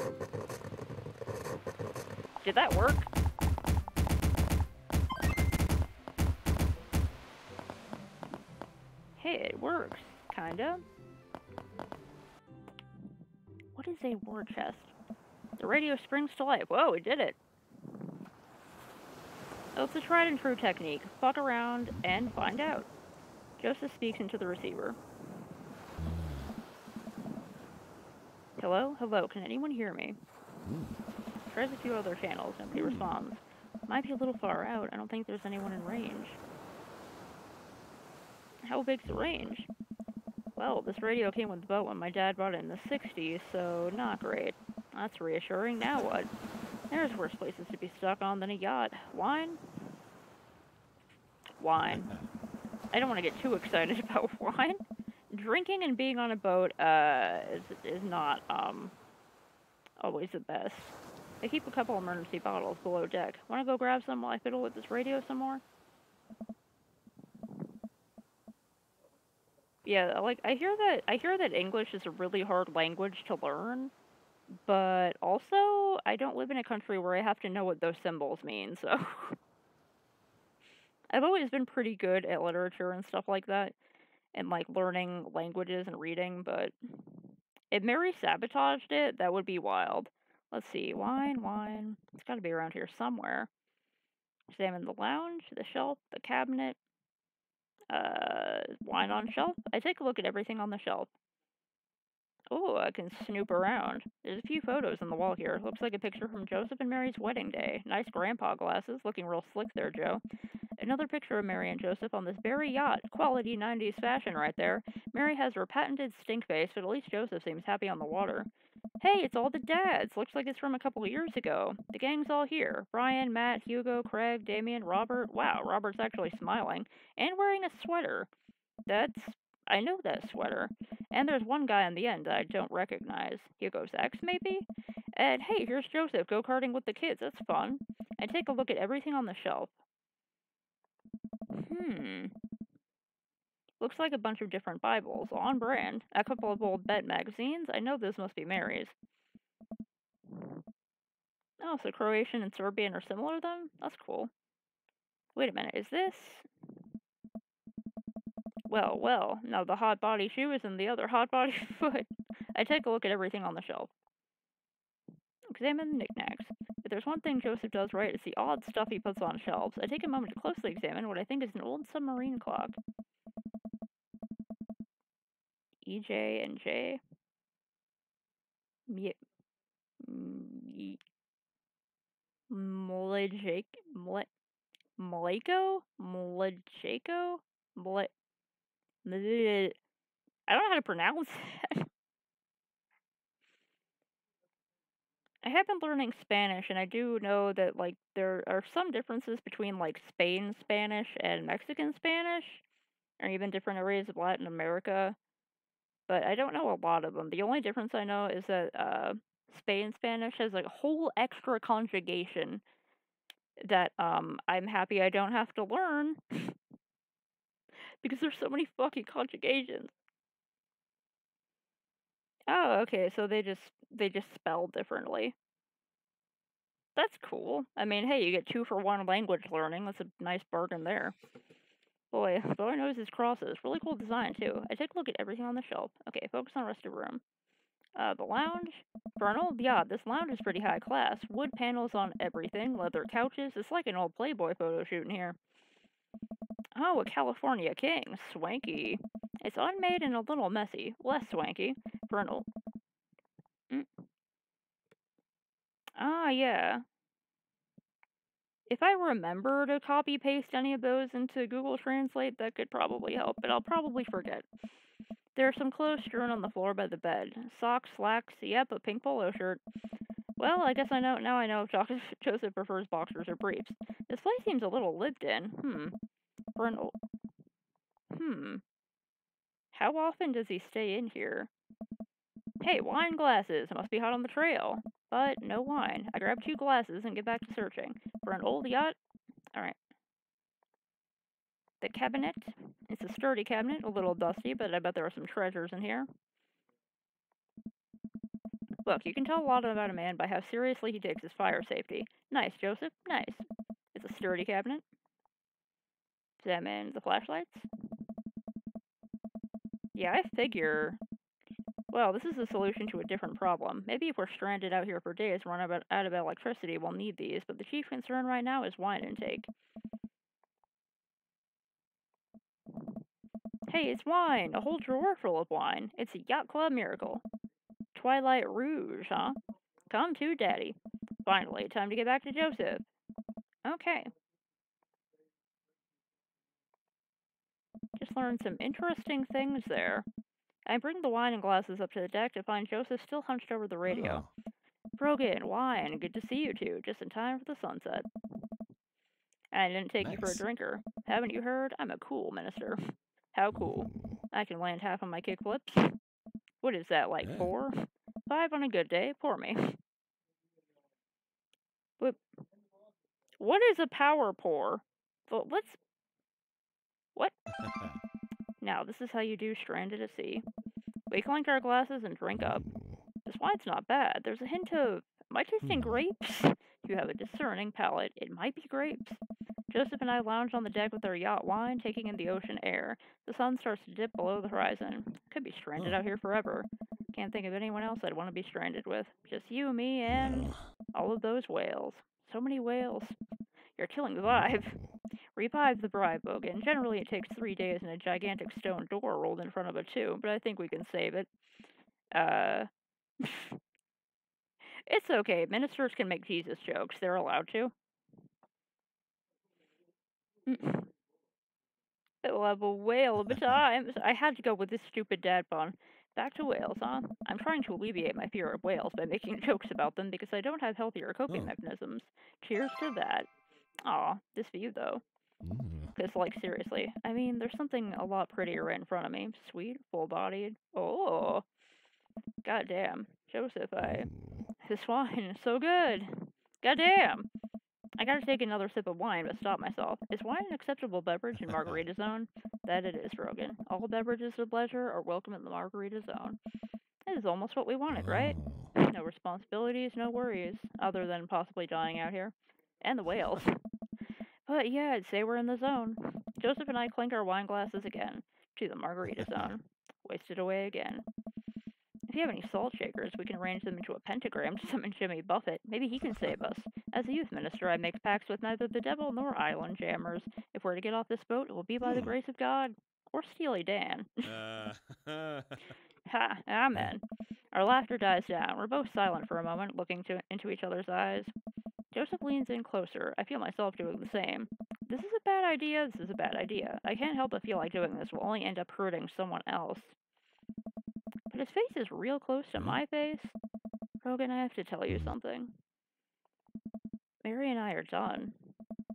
Did that work? Hey, it works. Kinda. What is a war chest? The radio springs to life. Whoa, it did it. Oh, it's a tried and true technique. Fuck around and find out. Joseph speaks into the receiver. Hello? Hello, can anyone hear me? Tries a few other channels, nobody responds. Might be a little far out, I don't think there's anyone in range. How big's the range? Well, this radio came with the boat when my dad bought it in the 60s, so not great. That's reassuring, now what? There's worse places to be stuck on than a yacht. Wine? Wine. I don't want to get too excited about wine. Drinking and being on a boat, is not, always the best. I keep a couple emergency bottles below deck. Want to go grab some while I fiddle with this radio some more? Yeah, like, I hear that English is a really hard language to learn, but also, I don't live in a country where I have to know what those symbols mean, so... I've always been pretty good at literature and stuff like that, and, like, learning languages and reading, but if Mary sabotaged it, that would be wild. Let's see, wine. It's gotta be around here somewhere. Examine the lounge, the shelf, the cabinet. Wine on shelf? I take a look at everything on the shelf. Oh, I can snoop around. There's a few photos on the wall here. Looks like a picture from Joseph and Mary's wedding day. Nice grandpa glasses, looking real slick there, Joe. Another picture of Mary and Joseph on this very yacht. Quality 90s fashion right there. Mary has her patented stink face, but at least Joseph seems happy on the water. Hey, it's all the dads. Looks like it's from a couple of years ago. The gang's all here. Brian, Matt, Hugo, Craig, Damien, Robert. Wow, Robert's actually smiling. And wearing a sweater. I know that sweater. And there's one guy on the end that I don't recognize. Hugo's ex, maybe? And hey, here's Joseph go-karting with the kids. That's fun. I take a look at everything on the shelf. Looks like a bunch of different Bibles, on brand. A couple of old Bet magazines. I know this must be Mary's. Oh, so Croatian and Serbian are similar then? That's cool. Wait a minute, is this... Well, now the hot body shoe is in the other hot body foot. I take a look at everything on the shelf. Examine the knickknacks. If there's one thing Joseph does right, it's the odd stuff he puts on shelves. I take a moment to closely examine what I think is an old submarine clock. EJ and J. Maleko? I don't know how to pronounce it. I have been learning Spanish, and I do know that, like, there are some differences between, like, Spain Spanish and Mexican Spanish, or even different areas of Latin America, but I don't know a lot of them. The only difference I know is that, Spain Spanish has, like, a whole extra conjugation that, I'm happy I don't have to learn, because there's so many fucking conjugations. Oh, okay, so they just spell differently. That's cool. I mean, hey, you get 2 for 1 language learning. That's a nice bargain there. Boy knows his crosses. Really cool design, too. I take a look at everything on the shelf. Okay, focus on the rest of the room. The lounge. For an old yacht, this lounge is pretty high class. Wood panels on everything, leather couches. It's like an old Playboy photo shoot in here. Oh, a California King. Swanky. It's unmade and a little messy. Less swanky. For an old... Mm. Ah, yeah. If I remember to copy-paste any of those into Google Translate, that could probably help, but I'll probably forget. There are some clothes strewn on the floor by the bed. Socks, slacks, yep, a pink polo shirt. Well, I guess I know if Joseph prefers boxers or briefs. This place seems a little lived in. For an old... How often does he stay in here? Hey, wine glasses! It must be hot on the trail. But no wine. I grab 2 glasses and get back to searching. For an old yacht? Alright. The cabinet. It's a sturdy cabinet, a little dusty, but I bet there are some treasures in here. Look, you can tell a lot about a man by how seriously he takes his fire safety. Nice, Joseph, nice. It's a sturdy cabinet. Examine the flashlights. Yeah, I figure... Well, this is a solution to a different problem. Maybe if we're stranded out here for days and run out of electricity, we'll need these, but the chief concern right now is wine intake. Hey, it's wine! A whole drawer full of wine. It's a yacht club miracle. Twilight Rouge, huh? Come to, Daddy. Finally, time to get back to Joseph. Okay. Just learned some interesting things there. I bring the wine and glasses up to the deck to find Joseph still hunched over the radio. Oh. Brogan, wine, good to see you two, just in time for the sunset. I didn't take you for a Nice. drinker. Haven't you heard? I'm a cool minister. How cool. I can land half on my kickflips. What is that, like Yeah. 4? 5 on a good day, pour me. What is a power pour? Well, let's... What? Now, this is how you do stranded at sea. We clink our glasses and drink up. This wine's not bad. There's a hint of... Am I tasting grapes? You have a discerning palate. It might be grapes. Joseph and I lounge on the deck with our yacht wine, taking in the ocean air. The sun starts to dip below the horizon. Could be stranded out here forever. Can't think of anyone else I'd want to be stranded with. Just you, me, and all of those whales. So many whales. You're killing the vibe. Revive the bribe, Bogan. Generally, it takes 3 days and a gigantic stone door rolled in front of a tomb, but I think we can save it. It's okay. Ministers can make Jesus jokes. They're allowed to. We'll have a whale of a time. I had to go with this stupid dad pun. Back to whales, huh? I'm trying to alleviate my fear of whales by making jokes about them because I don't have healthier coping mechanisms. Cheers to that. Aw, this view though. Because, like, seriously, I mean, there's something a lot prettier right in front of me. Sweet, full-bodied. Oh, goddamn. Joseph, this wine is so good. Goddamn. I gotta take another sip of wine, but stop myself. Is wine an acceptable beverage in Margarita Zone? That it is, Rogan. All beverages of pleasure are welcome in the Margarita Zone. This is almost what we wanted, right? No responsibilities, no worries, other than possibly dying out here. And the whales. But yeah, I'd say we're in the zone. Joseph and I clink our wine glasses again. To the Margarita Zone. Wasted away again. If you have any salt shakers, we can arrange them into a pentagram to summon Jimmy Buffett. Maybe he can save us. As a youth minister, I make pacts with neither the devil nor island jammers. If we're to get off this boat, it will be by the grace of God. Or Steely Dan. Ha, amen. Our laughter dies down. We're both silent for a moment, looking into each other's eyes. Joseph leans in closer. I feel myself doing the same. This is a bad idea. This is a bad idea. I can't help but feel like doing this will only end up hurting someone else. But his face is real close to my face. Rogan, I have to tell you something. Mary and I are done.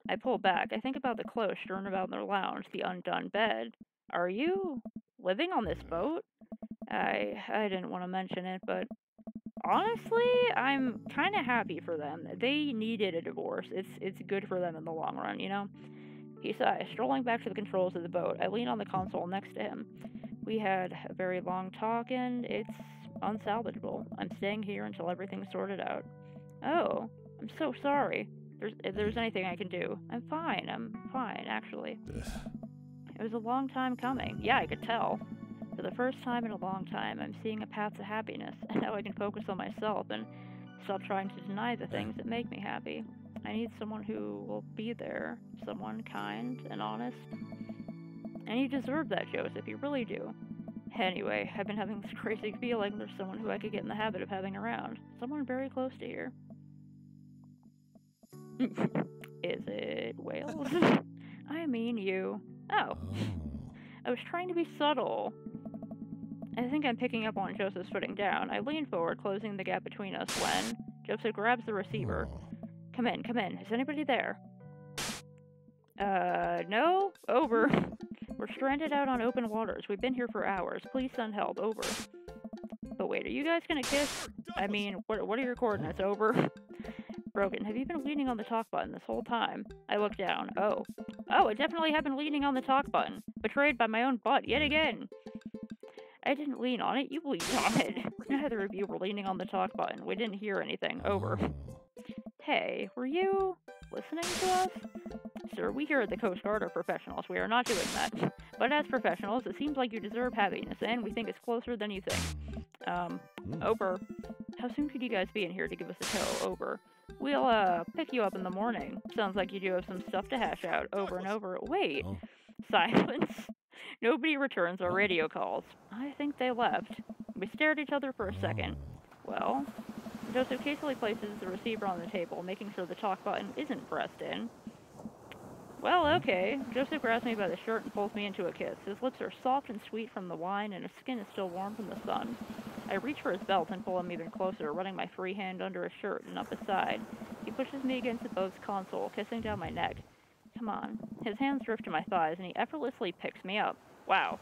I pull back. I think about the clothes strewn about in their lounge, the undone bed. Are you living on this boat? I didn't want to mention it, but honestly, I'm kind of happy for them. They needed a divorce. It's good for them in the long run, you know? He sighs, strolling back to the controls of the boat. I lean on the console next to him. We had a very long talk, and it's unsalvageable. I'm staying here until everything's sorted out. Oh, I'm so sorry. If there's anything I can do. I'm fine, actually. It was a long time coming. Yeah, I could tell. For the first time in a long time, I'm seeing a path to happiness, and now I can focus on myself and stop trying to deny the things that make me happy. I need someone who will be there, someone kind and honest. And you deserve that, Joseph, you really do. Anyway, I've been having this crazy feeling there's someone who I could get in the habit of having around. Someone very close to here. Is it Wales? I mean you. Oh. I was trying to be subtle. I think I'm picking up on Joseph's footing down. I lean forward, closing the gap between us when Joseph grabs the receiver. Come in, come in. Is anybody there? No? Over. We're stranded out on open waters. We've been here for hours. Please send help. Over. But wait, are you guys gonna kiss? I mean, what are your coordinates? Over. Brogan, have you been leaning on the talk button this whole time? I look down. Oh, I definitely have been leaning on the talk button. Betrayed by my own butt, yet again. I didn't lean on it, you leaned on it. Neither of you were leaning on the talk button. We didn't hear anything. Over. Hey, were you listening to us? Sir, we here at the Coast Guard are professionals. We are not doing that. But as professionals, it seems like you deserve happiness, and we think it's closer than you think. Over. How soon could you guys be in here to give us a tow? Over. We'll, pick you up in the morning. Sounds like you do have some stuff to hash out. Over and over. Wait. Silence. Nobody returns our radio calls. I think they left. We stared at each other for a second. Well, Joseph hastily places the receiver on the table, making sure the talk button isn't pressed in. Well, okay. Joseph grabs me by the shirt and pulls me into a kiss. His lips are soft and sweet from the wine, and his skin is still warm from the sun. I reach for his belt and pull him even closer, running my free hand under his shirt and up his side. He pushes me against the boat's console, kissing down my neck. Come on. His hands drift to my thighs, and he effortlessly picks me up. Wow.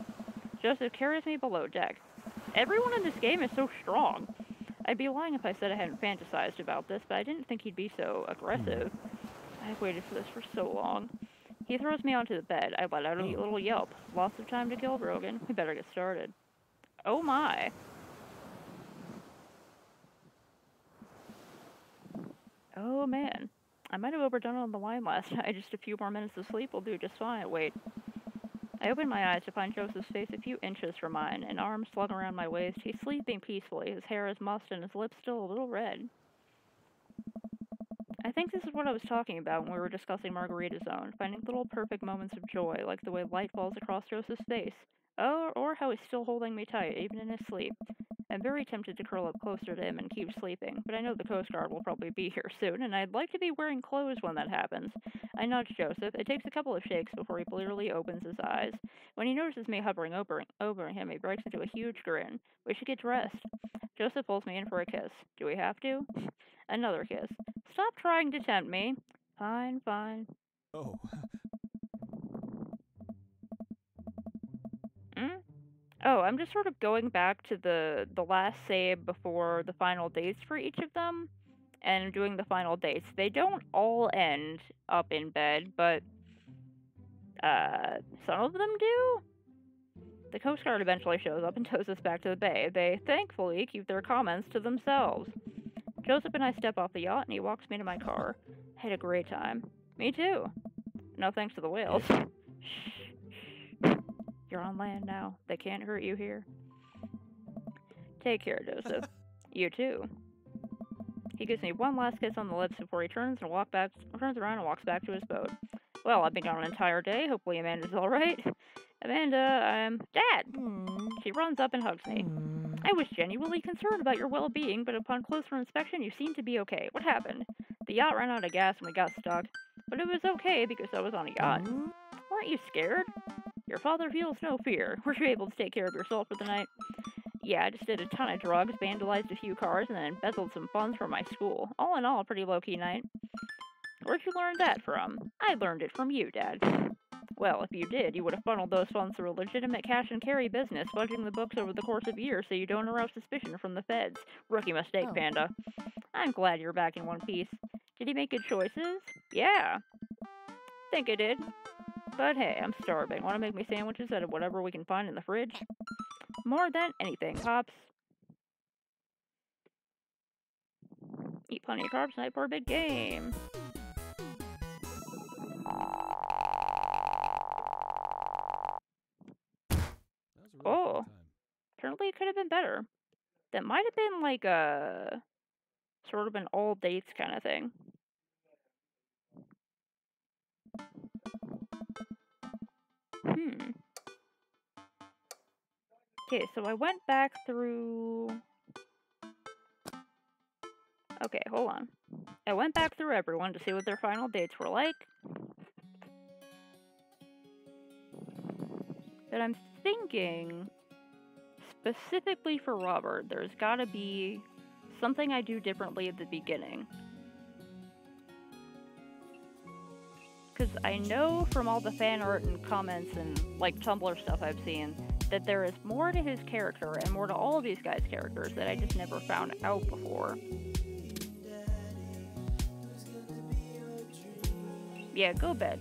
Joseph carries me below deck. Everyone in this game is so strong. I'd be lying if I said I hadn't fantasized about this, but I didn't think he'd be so aggressive. I've waited for this for so long. He throws me onto the bed. I let out a little yelp. Lots of time to kill, Brogan. We better get started. Oh my. Oh man. I might have overdone it on the wine last night. Just a few more minutes of sleep will do just fine. Wait. I open my eyes to find Joseph's face a few inches from mine, an arm slung around my waist. He's sleeping peacefully. His hair is mussed and his lips still a little red. I think this is what I was talking about when we were discussing Margarita Zone, finding little perfect moments of joy, like the way light falls across Joseph's face. Oh, or how he's still holding me tight, even in his sleep. I'm very tempted to curl up closer to him and keep sleeping, but I know the Coast Guard will probably be here soon, and I'd like to be wearing clothes when that happens. I nudge Joseph. It takes a couple of shakes before he blearily opens his eyes. When he notices me hovering over him, he breaks into a huge grin. We should get dressed. Joseph pulls me in for a kiss. Do we have to? Another kiss. Stop trying to tempt me. Fine, fine. Oh. Oh, I'm just sort of going back to the last save before the final dates for each of them, and doing the final dates. They don't all end up in bed, but some of them do. The Coast Guard eventually shows up and tows us back to the bay. They thankfully keep their comments to themselves. Joseph and I step off the yacht, and he walks me to my car. I had a great time. Me too. No thanks to the whales. Shh. You're on land now. They can't hurt you here. Take care, Joseph. You too. He gives me one last kiss on the lips before he turns around and walks back to his boat. Well, I've been gone an entire day. Hopefully Amanda's alright. Amanda, Dad! She runs up and hugs me. I was genuinely concerned about your well-being, but upon closer inspection, you seem to be okay. What happened? The yacht ran out of gas and we got stuck. But it was okay because I was on a yacht. Weren't you scared? Your father feels no fear. Were you able to take care of yourself for the night? Yeah, I just did a ton of drugs, vandalized a few cars, and then embezzled some funds from my school. All in all, a pretty low-key night. Where'd you learn that from? I learned it from you, Dad. Well, if you did, you would have funneled those funds through a legitimate cash-and-carry business, fudging the books over the course of years so you don't arouse suspicion from the feds. Rookie mistake, Panda. I'm glad you're back in one piece. Did he make good choices? Yeah. Think I did. But hey, I'm starving. Want to make me sandwiches out of whatever we can find in the fridge? More than anything, Pops. Eat plenty of carbs tonight for a big game. Oh, apparently it could have been better. That might have been like a sort of an all dates kind of thing. Okay, so I went back through... Okay, hold on. I went back through everyone to see what their final dates were like. But I'm thinking, specifically for Robert, there's gotta be something I do differently at the beginning. Because I know from all the fan art and comments and, like, Tumblr stuff I've seen, that there is more to his character and more to all of these guys' characters that I just never found out before. Yeah, go bed.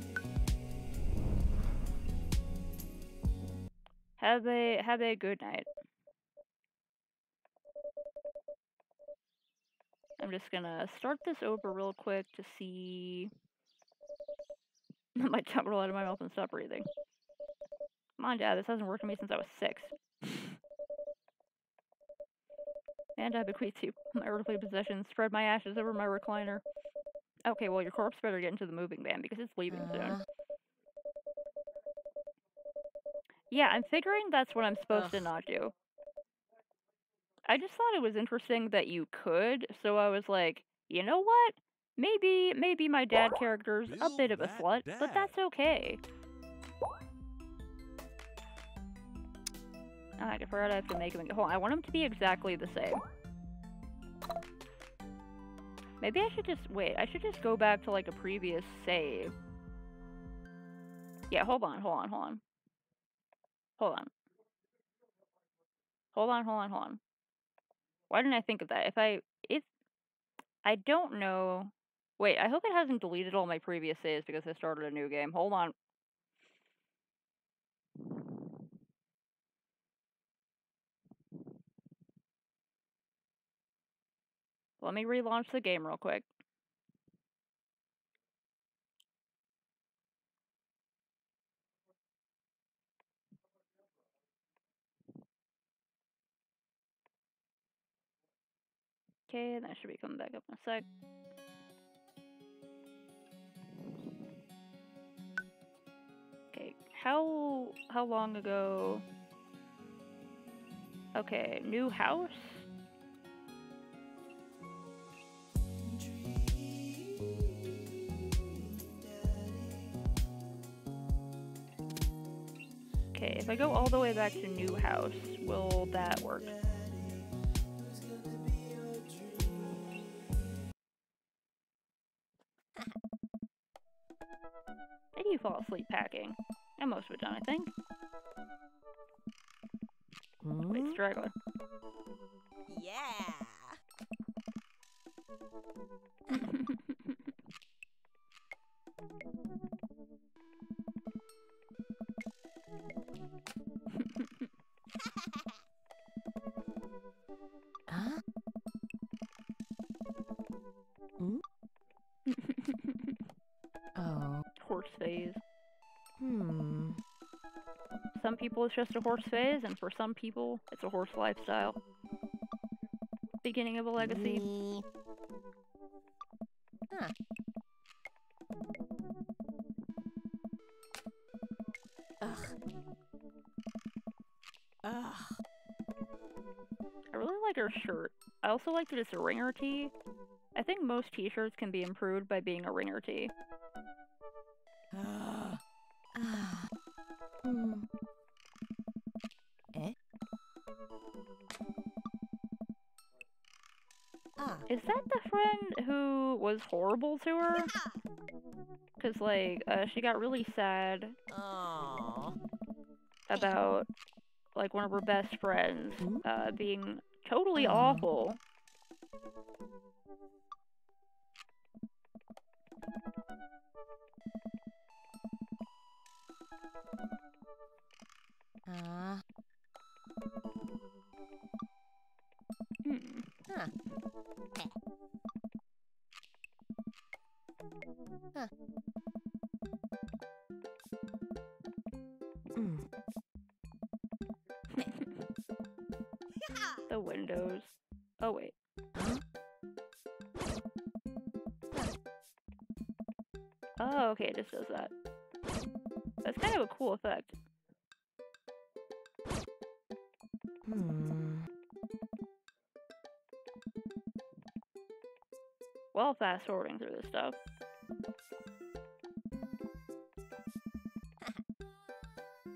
Have a good night. I'm just gonna start this over real quick to see... my tongue roll out of my mouth and stop breathing. Come on, Dad, this hasn't worked for me since I was 6. And I bequeath you my earthly possessions, spread my ashes over my recliner. Okay, well, your corpse better get into the moving van because it's leaving soon. Yeah, I'm figuring that's what I'm supposed to not do. I just thought it was interesting that you could, so I was like, you know what? Maybe my dad character's a bit of a slut, but that's okay. I forgot I have to make him. Hold on, I want him to be exactly the same. Maybe I should just wait. I should just go back to like a previous save. Yeah, hold on. Why didn't I think of that? If I don't know. Wait, I hope it hasn't deleted all my previous saves because I started a new game. Hold on. Let me relaunch the game real quick. Okay, that should be coming back up in a sec. Okay, how long ago? Okay, new house? Okay, if I go all the way back to new house, will that work? And you fall asleep packing. And most of it done, I think. Wait, straggler. Yeah. Huh? Oh. Horse phase. Some people it's just a horse phase, and for some people it's a horse lifestyle. Beginning of a legacy. Me. Huh. Ugh. I really like her shirt. I also like that it's a ringer tee. I think most t-shirts can be improved by being a ringer tee. Eh? Is that the friend who was horrible to her? Cause like, she got really sad Aww. about like one of her best friends being totally awful. Huh. Huh. The windows. Oh wait. Oh, okay, it just does that. That's kind of a cool effect. Hmm. Well, fast forwarding through this stuff.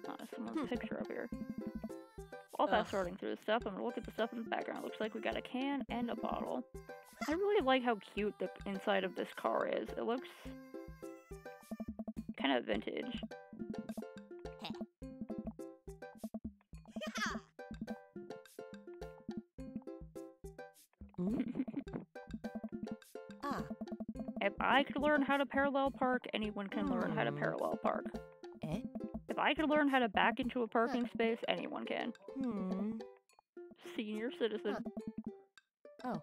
Oh, there's someone's picture up here. While fast forwarding through this stuff, I'm gonna look at the stuff in the background. Looks like we got a can and a bottle. I really like how cute the inside of this car is. It looks kind of vintage. Ah. If I could learn how to parallel park, anyone can learn how to parallel park. Eh? If I could learn how to back into a parking space, anyone can. Hmm. Senior citizen. Oh.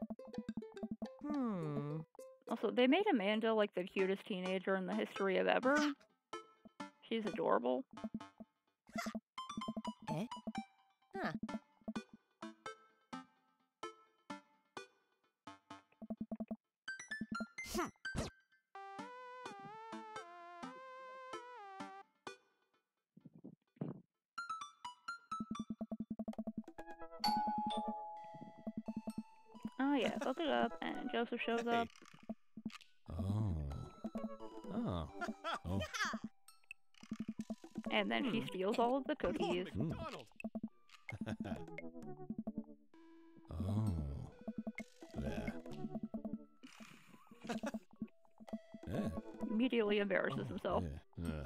Hmm. Also, they made Amanda like the cutest teenager in the history of ever. She's adorable. Eh? Huh. Oh yeah, look it up, and Joseph shows up. Oh. Oh. Oh. And then she steals all of the cookies. McDonald. Oh. There. Yeah. Immediately embarrasses himself. Yeah.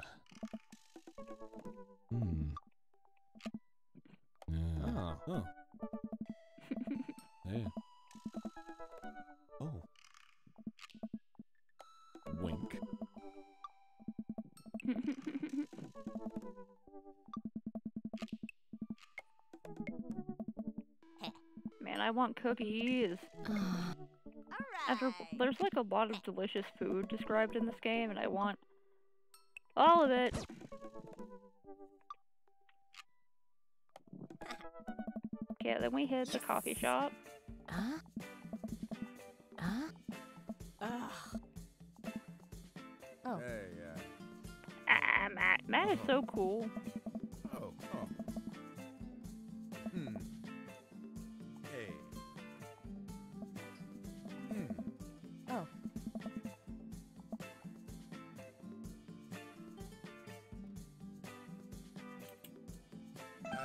Hmm. Yeah. Oh. Oh. Yeah. Oh. Wink. Man, I want cookies. There's like a lot of delicious food described in this game, and I want all of it. Okay, then we hit the coffee shop. Huh? Huh? Oh. Hey, Ah, Matt. Matt is so cool. oh. Oh. Hmm. Hey. Hmm. Oh. Hey.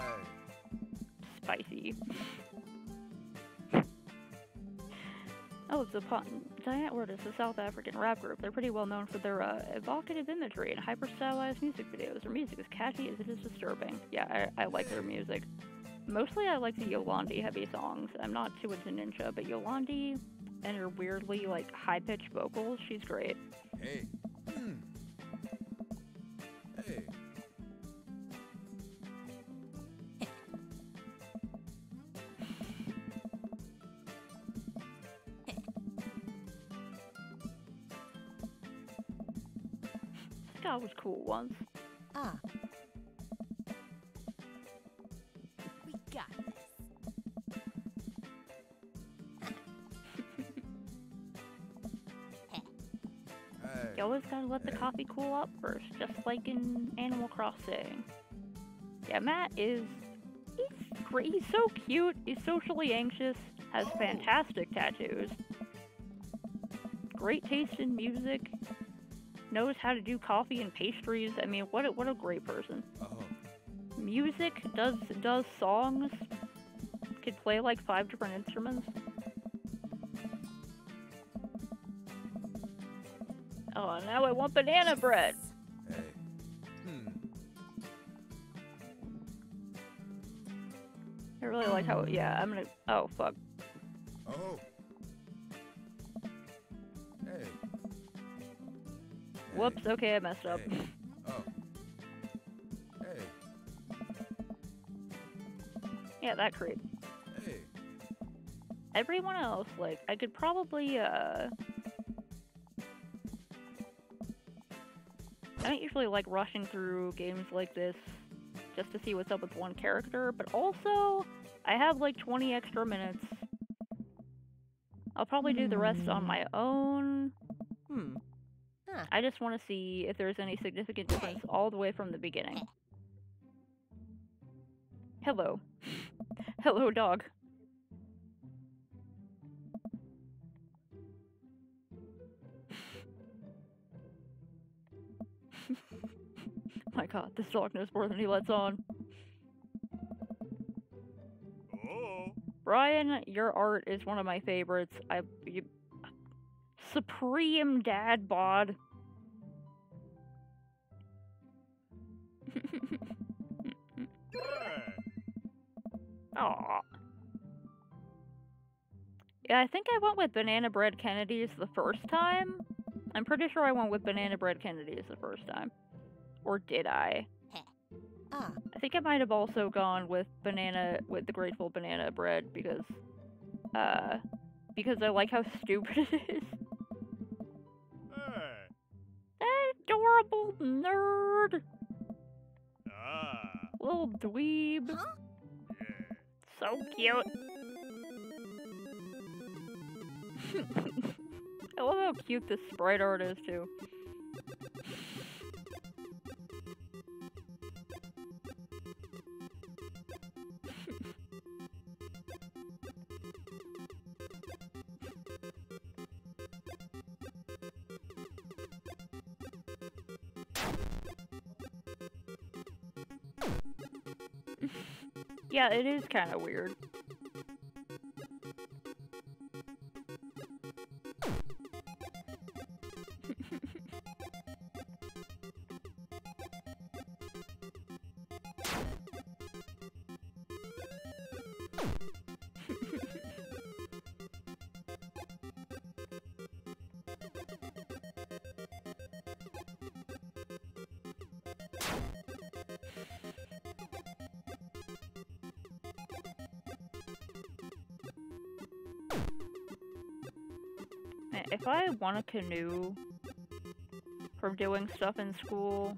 Spicy. Oh, it's a Diantword is a South African rap group. They're pretty well known for their evocative imagery and hyper-stylized music videos. Their music is catchy as it is disturbing. Yeah, I like their music. Mostly I like the Yolandi heavy songs. I'm not too into Ninja, but Yolandi and her weirdly, like, high-pitched vocals, she's great. Hey. Hmm. Hey. This guy was cool once. Ah. We got this. Hey. You always gotta let the coffee cool up first, just like in Animal Crossing. Yeah, Matt is... he's great. He's so cute. He's socially anxious. Has fantastic tattoos. Great taste in music. Knows how to do coffee and pastries. I mean, what a great person. Oh. Music, does songs. Could play like 5 different instruments. Oh, now I want banana bread. Hey. Hmm. I really like how, yeah, I'm gonna, oh, fuck. Oh. Hey. Whoops, okay, I messed up. Hey. Oh. Hey. Yeah, that creep. Hey. Everyone else, like, I could probably, I don't usually like rushing through games like this just to see what's up with one character, but also, I have like 20 extra minutes. I'll probably do the rest on my own. Hmm. Huh. I just want to see if there's any significant difference all the way from the beginning. Hello. Hello, dog. My god, this dog knows more than he lets on. Oh. Brian, your art is one of my favorites. Supreme dad bod. Hey. Aw. Yeah, I think I went with Banana Bread Kennedy's the first time. I'm pretty sure I went with Banana Bread Kennedy's the first time. Or did I? Ah. I think I might have also gone with the Grateful Banana Bread because I like how stupid it is. Hey. Adorable nerd! Ah. Little dweeb. Huh? Yeah. So cute. I love how cute this sprite art is too. Yeah, it is kind of weird. Man, if I won a canoe from doing stuff in school,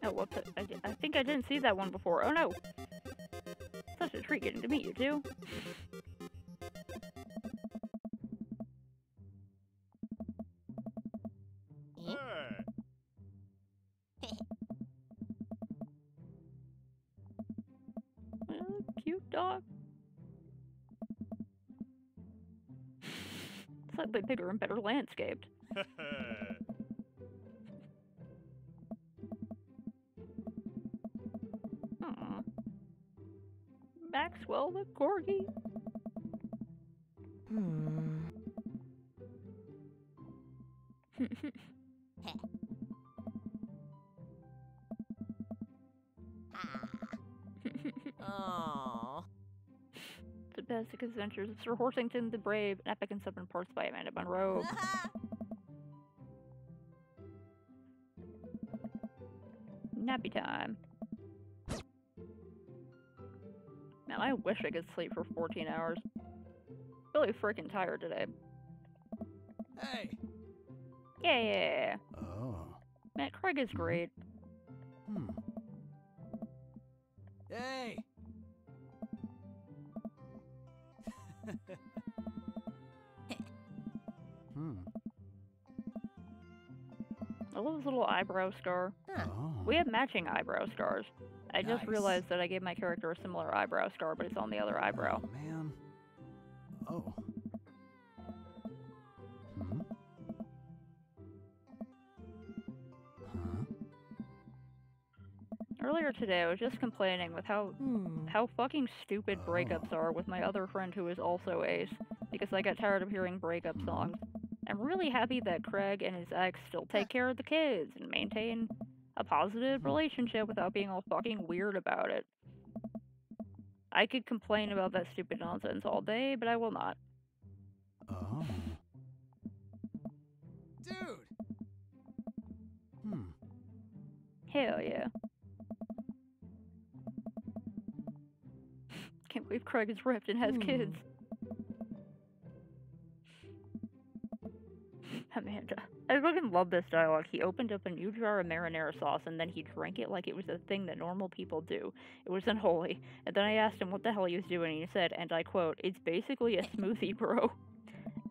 oh, whoops, I think I didn't see that one before. Oh no! Such a treat getting to meet you two. Hey. Cute dog. Slightly bigger and better landscaped. Aw. Maxwell the corgi. Hmm. Oh. The Basic Adventures of Sir Horsington the Brave, an epic in 7 parts by Amanda Monroe. Nappy time. Man, I wish I could sleep for 14 hours. Really freaking tired today. Hey. Yeah. Oh. Man, Craig is great. Hmm. Hey. Hmm. I love his little eyebrow scar. Huh. Oh. We have matching eyebrow scars. I just Nice. realized that I gave my character a similar eyebrow scar, but it's on the other eyebrow. Oh, man. Oh. Hmm. Huh? Earlier today, I was just complaining with how fucking stupid breakups Oh. are with my other friend who is also Ace, because I got tired of hearing breakup Mhm. songs. I'm really happy that Craig and his ex still take care of the kids and maintain a positive Hmm. relationship without being all fucking weird about it. I could complain about that stupid nonsense all day, but I will not. Oh. Dude. Hmm. Hell yeah. Can't believe Craig is ripped and has kids. Amanda. I fucking love this dialogue. He opened up a new jar of marinara sauce and then he drank it like it was a thing that normal people do. It was unholy. And then I asked him what the hell he was doing and he said, and I quote, "It's basically a smoothie, bro."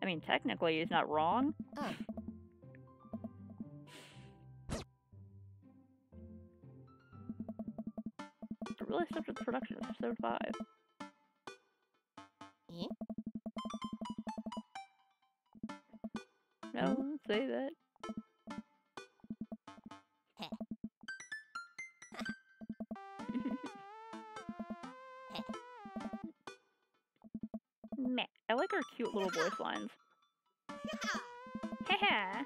I mean, technically he's not wrong. It really stepped up the production of episode 5. No, don't say that. Meh. I like our cute little voice lines. Haha.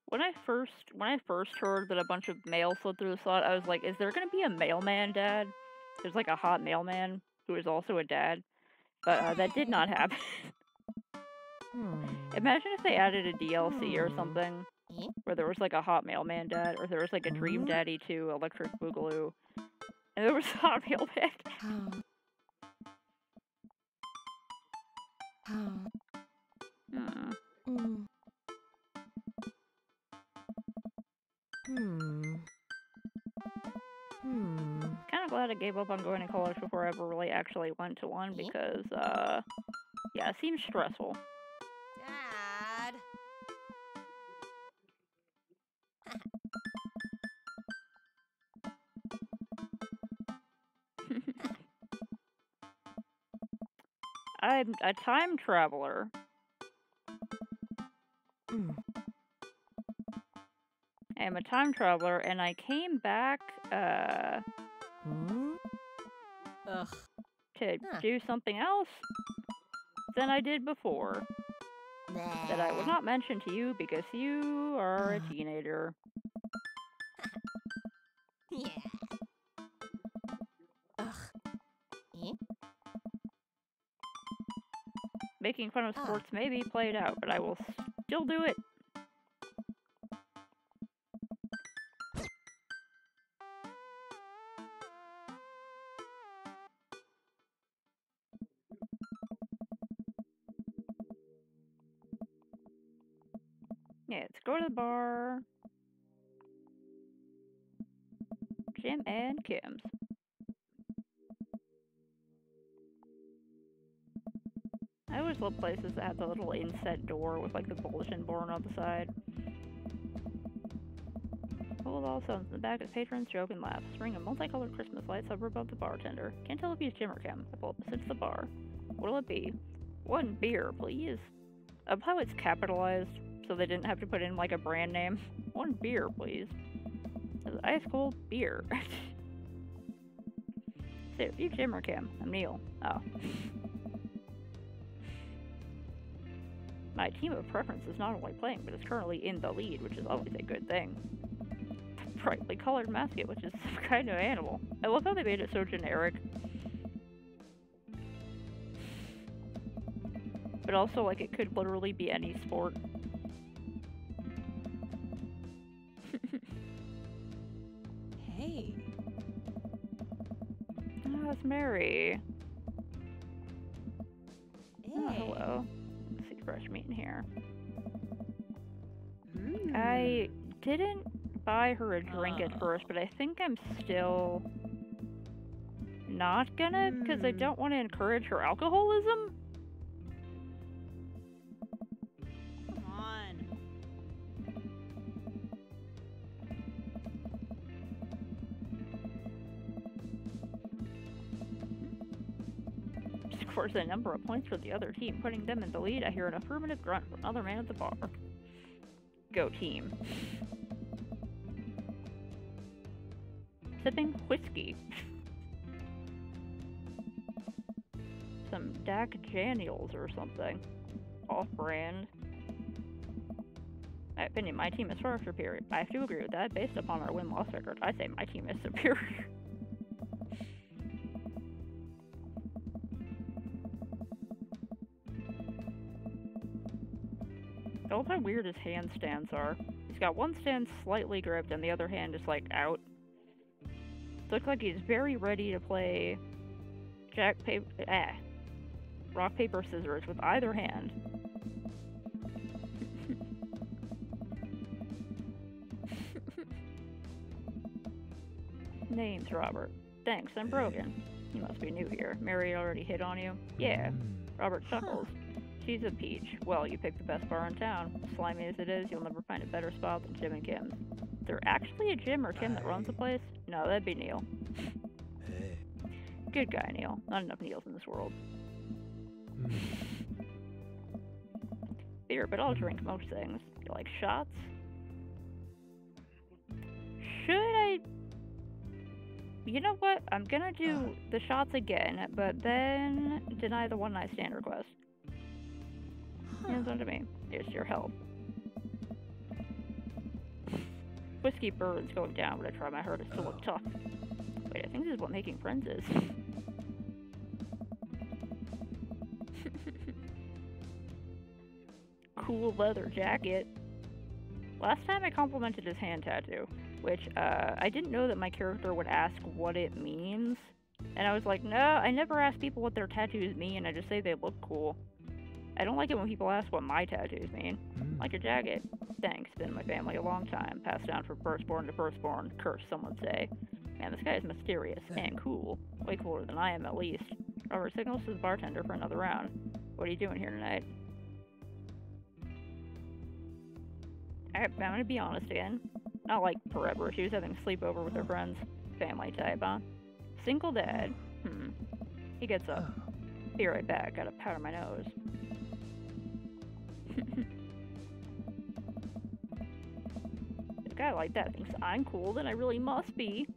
When I first heard that a bunch of mail slid through the slot, I was like, is there gonna be a mailman dad? There's like a hot mailman who is also a dad. But that did not happen. Imagine if they added a DLC or something where there was like a hot mailman dad, or there was like a Dream Daddy 2 Electric Boogaloo, and there was a hot mailman. Kind of glad I gave up on going to college before I ever really actually went to one because, yeah, it seems stressful. Dad. I'm a time traveler. I'm a time traveler, and I came back, to do something else than I did before. That I will not mention to you because you are a teenager. Making fun of sports may be played out, but I will still do it. Yeah, let's go to the bar. Jim and Kim's. I always love places that have the little inset door with like the bulletin board on the side. Full of all sounds in the back as patrons joke and laugh, string of multicolored Christmas lights hover above the bartender. Can't tell if he's Jim or Kim. I pull up beside the bar. What'll it be? One beer, please. I love how it's capitalized, so they didn't have to put in like a brand name. One beer, please. Ice cold beer. So, you Jim or Kim? I'm Neil. Oh. My team of preference is not only playing, but is currently in the lead, which is always a good thing. Brightly colored mascot, which is some kind of animal. I love how they made it so generic. But also, like, it could literally be any sport. Hey. Oh, it's Mary. Hey. Oh, hello. Let's see, fresh meat in here. I didn't buy her a drink at first, but I think I'm still not gonna, because I don't want to encourage her alcoholism. Come on. Scores a number of points for the other team, putting them in the lead. I hear an affirmative grunt from another man at the bar. Go team. Sipping whiskey. Some Jack Daniels or something. Off-brand. my opinion, my team is far superior. I have to agree with that. Based upon our win-loss record, I say my team is superior. I love how weird his handstands are. He's got one stand slightly gripped and the other hand is like out. Looks like he's very ready to play rock, paper, scissors with either hand. Name's Robert. Thanks, I'm Brogan. You must be new here. Mary already hit on you? Yeah. Robert chuckles. She's a peach. Well, you picked the best bar in town. Slimy as it is, you'll never find a better spot than Jim and Kim's. Is there actually a Jim or Kim that runs the place? No, that'd be Neil. Hey. Good guy, Neil. Not enough Neils in this world. Beer, but I'll drink most things. You like shots? Should I... You know what? I'm gonna do the shots again, but then deny the one-night stand request. Hands on to me. Here's your help. Whiskey Bird's going down, but I try my hardest to look tough. Wait, I think this is what making friends is. Cool leather jacket. Last time I complimented his hand tattoo, which I didn't know that my character would ask what it means. And I was like, no, I never ask people what their tattoos mean, I just say they look cool. I don't like it when people ask what my tattoos mean. Like your jacket. Thanks, been in my family a long time. Passed down from firstborn to firstborn. Curse, some would say. Man, this guy is mysterious and cool. Way cooler than I am, at least. Robert signals to the bartender for another round. What are you doing here tonight? I'm gonna be honest again. Not like forever. She was having a sleepover with her friends. Family type, huh? Single dad. He gets up. Be right back. Gotta powder my nose. A guy like that thinks I'm cool, then I really must be.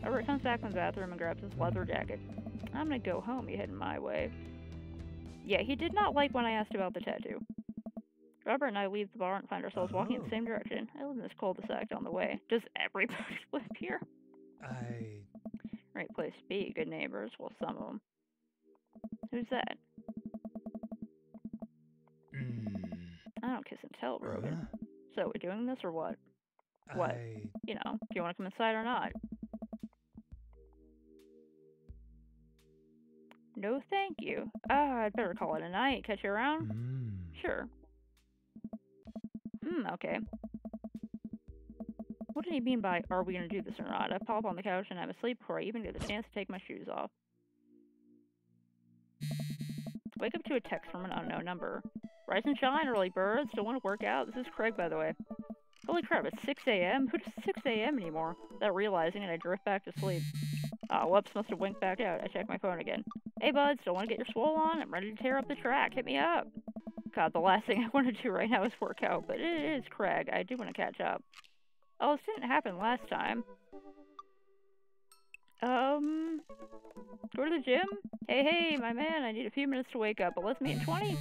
Robert comes back from the bathroom and grabs his leather jacket. I'm gonna go home. You heading my way. Yeah, he did not like when I asked about the tattoo. Robert and I leave the bar and find ourselves walking in the same direction. I live in this cul-de-sac down the way. Does everybody live here? Right place to be. Good neighbors. Well, some of them. Who's that? I don't kiss and tell, Brogan. So, we're doing this or what? What? You know, do you want to come inside or not? No, thank you. I'd better call it a night. Catch you around? Sure. Okay. What did he mean by, are we gonna do this or not? I pop on the couch and I'm asleep before I even get the chance to take my shoes off. Wake up to a text from an unknown number. Rise and shine, early birds. Still want to work out? This is Craig, by the way. Holy crap, it's 6 a.m.? Who does 6 a.m. anymore? Without realizing it, I drift back to sleep. Whoops, must have winked back out. I check my phone again. Hey, bud, still want to get your swole on? I'm ready to tear up the track. Hit me up. God, the last thing I want to do right now is work out, but it is Craig. I do want to catch up. Oh, this didn't happen last time. Go to the gym? Hey, my man, I need a few minutes to wake up, but let's meet in 20.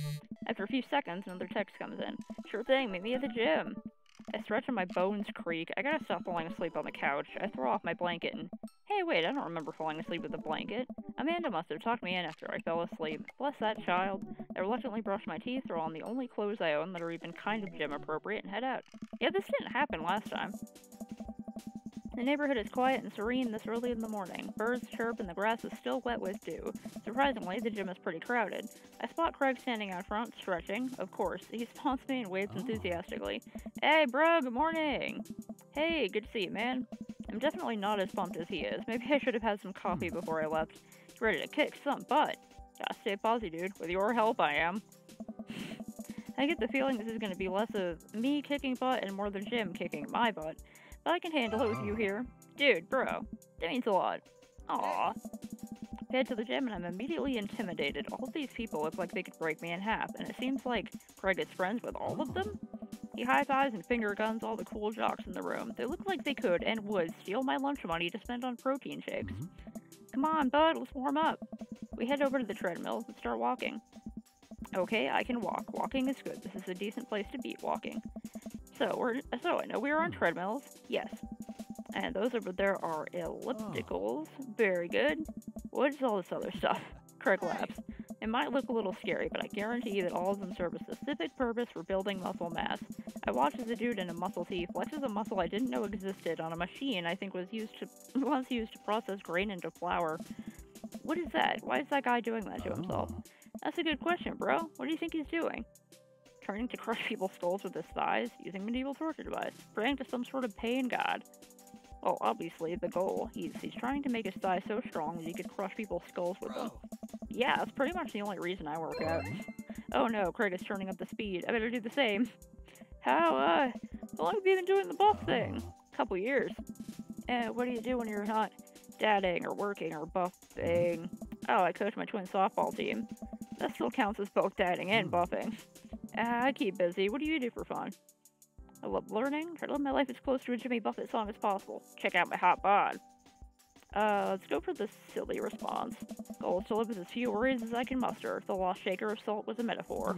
After a few seconds, another text comes in. Sure thing, meet me at the gym. I stretch and my bones creak. I gotta stop falling asleep on the couch. I throw off my blanket and... Hey, wait, I don't remember falling asleep with a blanket. Amanda must have tucked me in after I fell asleep. Bless that child. I reluctantly brush my teeth, throw on the only clothes I own that are even kind of gym appropriate, and head out. Yeah, this didn't happen last time. The neighborhood is quiet and serene this early in the morning. Birds chirp and the grass is still wet with dew. Surprisingly, the gym is pretty crowded. I spot Craig standing out front, stretching. Of course, he taunts me and waves enthusiastically. Hey, bro, good morning! Hey, good to see you, man. I'm definitely not as pumped as he is. Maybe I should have had some coffee before I left. Ready to kick some butt. Gotta stay posy, dude. With your help, I am. I get the feeling this is gonna be less of me kicking butt and more the gym kicking my butt. But I can handle it with you here. Dude, bro, that means a lot. Aww. Head to the gym and I'm immediately intimidated. All of these people look like they could break me in half, and it seems like Craig is friends with all of them? He high-fives and finger guns all the cool jocks in the room. They look like they could and would steal my lunch money to spend on protein shakes. Come on, bud, let's warm up. We head over to the treadmill and start walking. Okay, I can walk. Walking is good. This is a decent place to be walking. So I know we are on treadmills. Yes. And those over there are ellipticals. Very good. What is all this other stuff? Craig laughs. It might look a little scary, but I guarantee that all of them serve a specific purpose for building muscle mass. I watched as a dude in a muscle tee flexes a muscle I didn't know existed on a machine I think was once used to process grain into flour. What is that? Why is that guy doing that to himself? Oh. That's a good question, bro. What do you think he's doing? Turning to crush people's skulls with his thighs, using medieval torture device, praying to some sort of pain god. Well, obviously, the goal. He's trying to make his thighs so strong that he could crush people's skulls with them. Yeah, that's pretty much the only reason I work out. Oh no, Craig is turning up the speed. I better do the same. How long have you been doing the buff thing? Couple years. What do you do when you're not dadding or working or buffing? Oh, I coach my twin softball team. That still counts as both dadding and buffing. I keep busy. What do you do for fun? I love learning. Try to live my life as close to a Jimmy Buffett song as possible. Check out my hot bod. Let's go for the silly response. Goal is to live with as few worries as I can muster. The lost shaker of salt was a metaphor.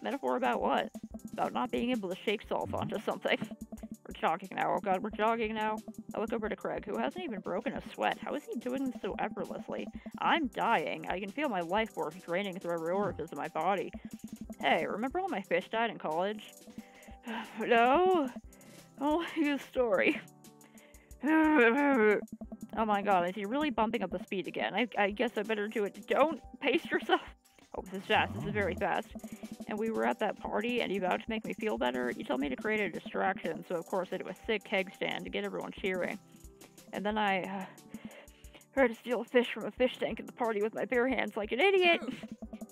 Metaphor about what? About not being able to shake salt onto something. We're jogging now. Oh god, we're jogging now. I look over to Craig, who hasn't even broken a sweat. How is he doing this so effortlessly? I'm dying. I can feel my life force draining through every orifice of my body. Hey, remember when my fish died in college? No? Oh, his story. Oh my god, is he really bumping up the speed again? I guess I better do it. Don't pace yourself. Oh, this is fast. This is very fast. And we were at that party, and you vowed to make me feel better. You told me to create a distraction, so of course I did a sick keg stand to get everyone cheering. And then I tried to steal a fish from a fish tank at the party with my bare hands like an idiot.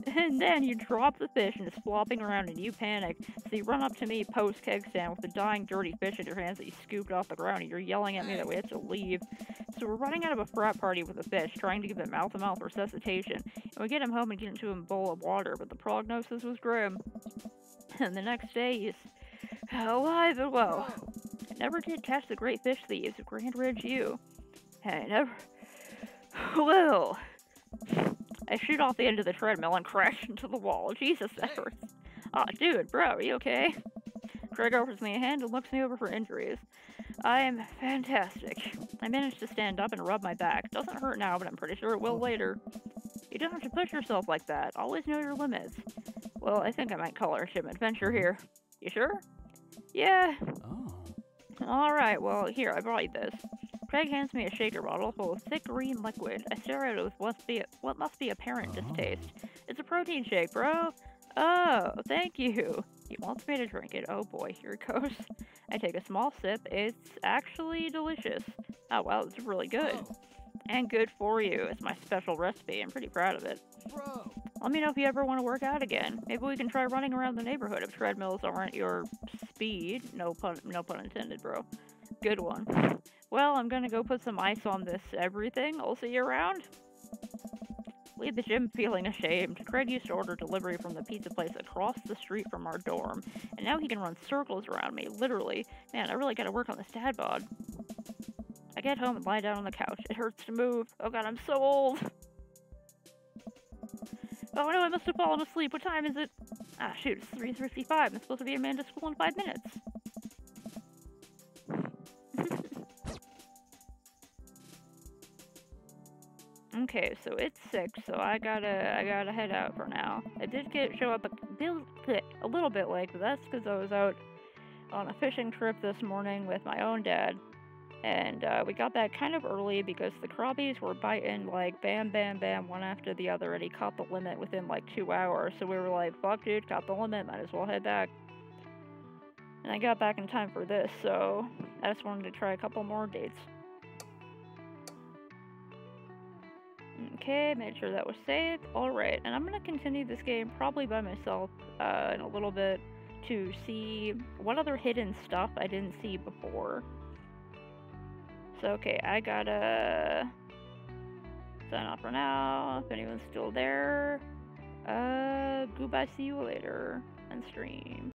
And then you drop the fish and it's flopping around and you panic. So you run up to me post keg stand with the dying dirty fish in your hands that you scooped off the ground and you're yelling at me that we have to leave. So we're running out of a frat party with a fish, trying to give it mouth-to-mouth resuscitation. And we get him home and get into a bowl of water, but the prognosis was grim. And the next day he's alive and well. I never did catch the great fish thieves of Grand Ridge U. I never will. I shoot off the end of the treadmill and crash into the wall. Jesus, that hurts. Aw, dude, bro, are you okay? Craig offers me a hand and looks me over for injuries. I am fantastic. I managed to stand up and rub my back. Doesn't hurt now, but I'm pretty sure it will later. You don't have to push yourself like that. Always know your limits. Well, I think I might call our ship adventure here. You sure? Yeah. Oh. Alright, well, here, I brought you this. Craig hands me a shaker bottle full of thick green liquid. I stare at it with what must be apparent distaste. It's a protein shake, bro. Oh, thank you. He wants me to drink it. Oh boy, here it goes. I take a small sip. It's actually delicious. Oh wow, it's really good. And good for you. It's my special recipe. I'm pretty proud of it. Bro. Let me know if you ever want to work out again. Maybe we can try running around the neighborhood if treadmills aren't your speed. No pun intended, bro. Good one. Well, I'm gonna go put some ice on this everything. I'll see you around. Leave the gym feeling ashamed. Craig used to order delivery from the pizza place across the street from our dorm, and now he can run circles around me, literally. Man, I really gotta work on this dad bod. I get home and lie down on the couch. It hurts to move. Oh god, I'm so old. Oh no, I must have fallen asleep. What time is it? Ah, shoot, it's 3:55. I'm supposed to be at Amanda's school in 5 minutes. Okay, so it's 6, so I gotta head out for now. I did show up a little bit late, but that's because I was out on a fishing trip this morning with my own dad. And we got back kind of early because the crappies were biting like bam, bam, bam, one after the other, and he caught the limit within like 2 hours. So we were like, fuck dude, caught the limit, might as well head back. And I got back in time for this, so I just wanted to try a couple more dates. Okay, made sure that was safe. Alright, and I'm gonna continue this game probably by myself in a little bit to see what other hidden stuff I didn't see before. So, okay, I gotta sign off for now. If anyone's still there, goodbye, see you later, and stream.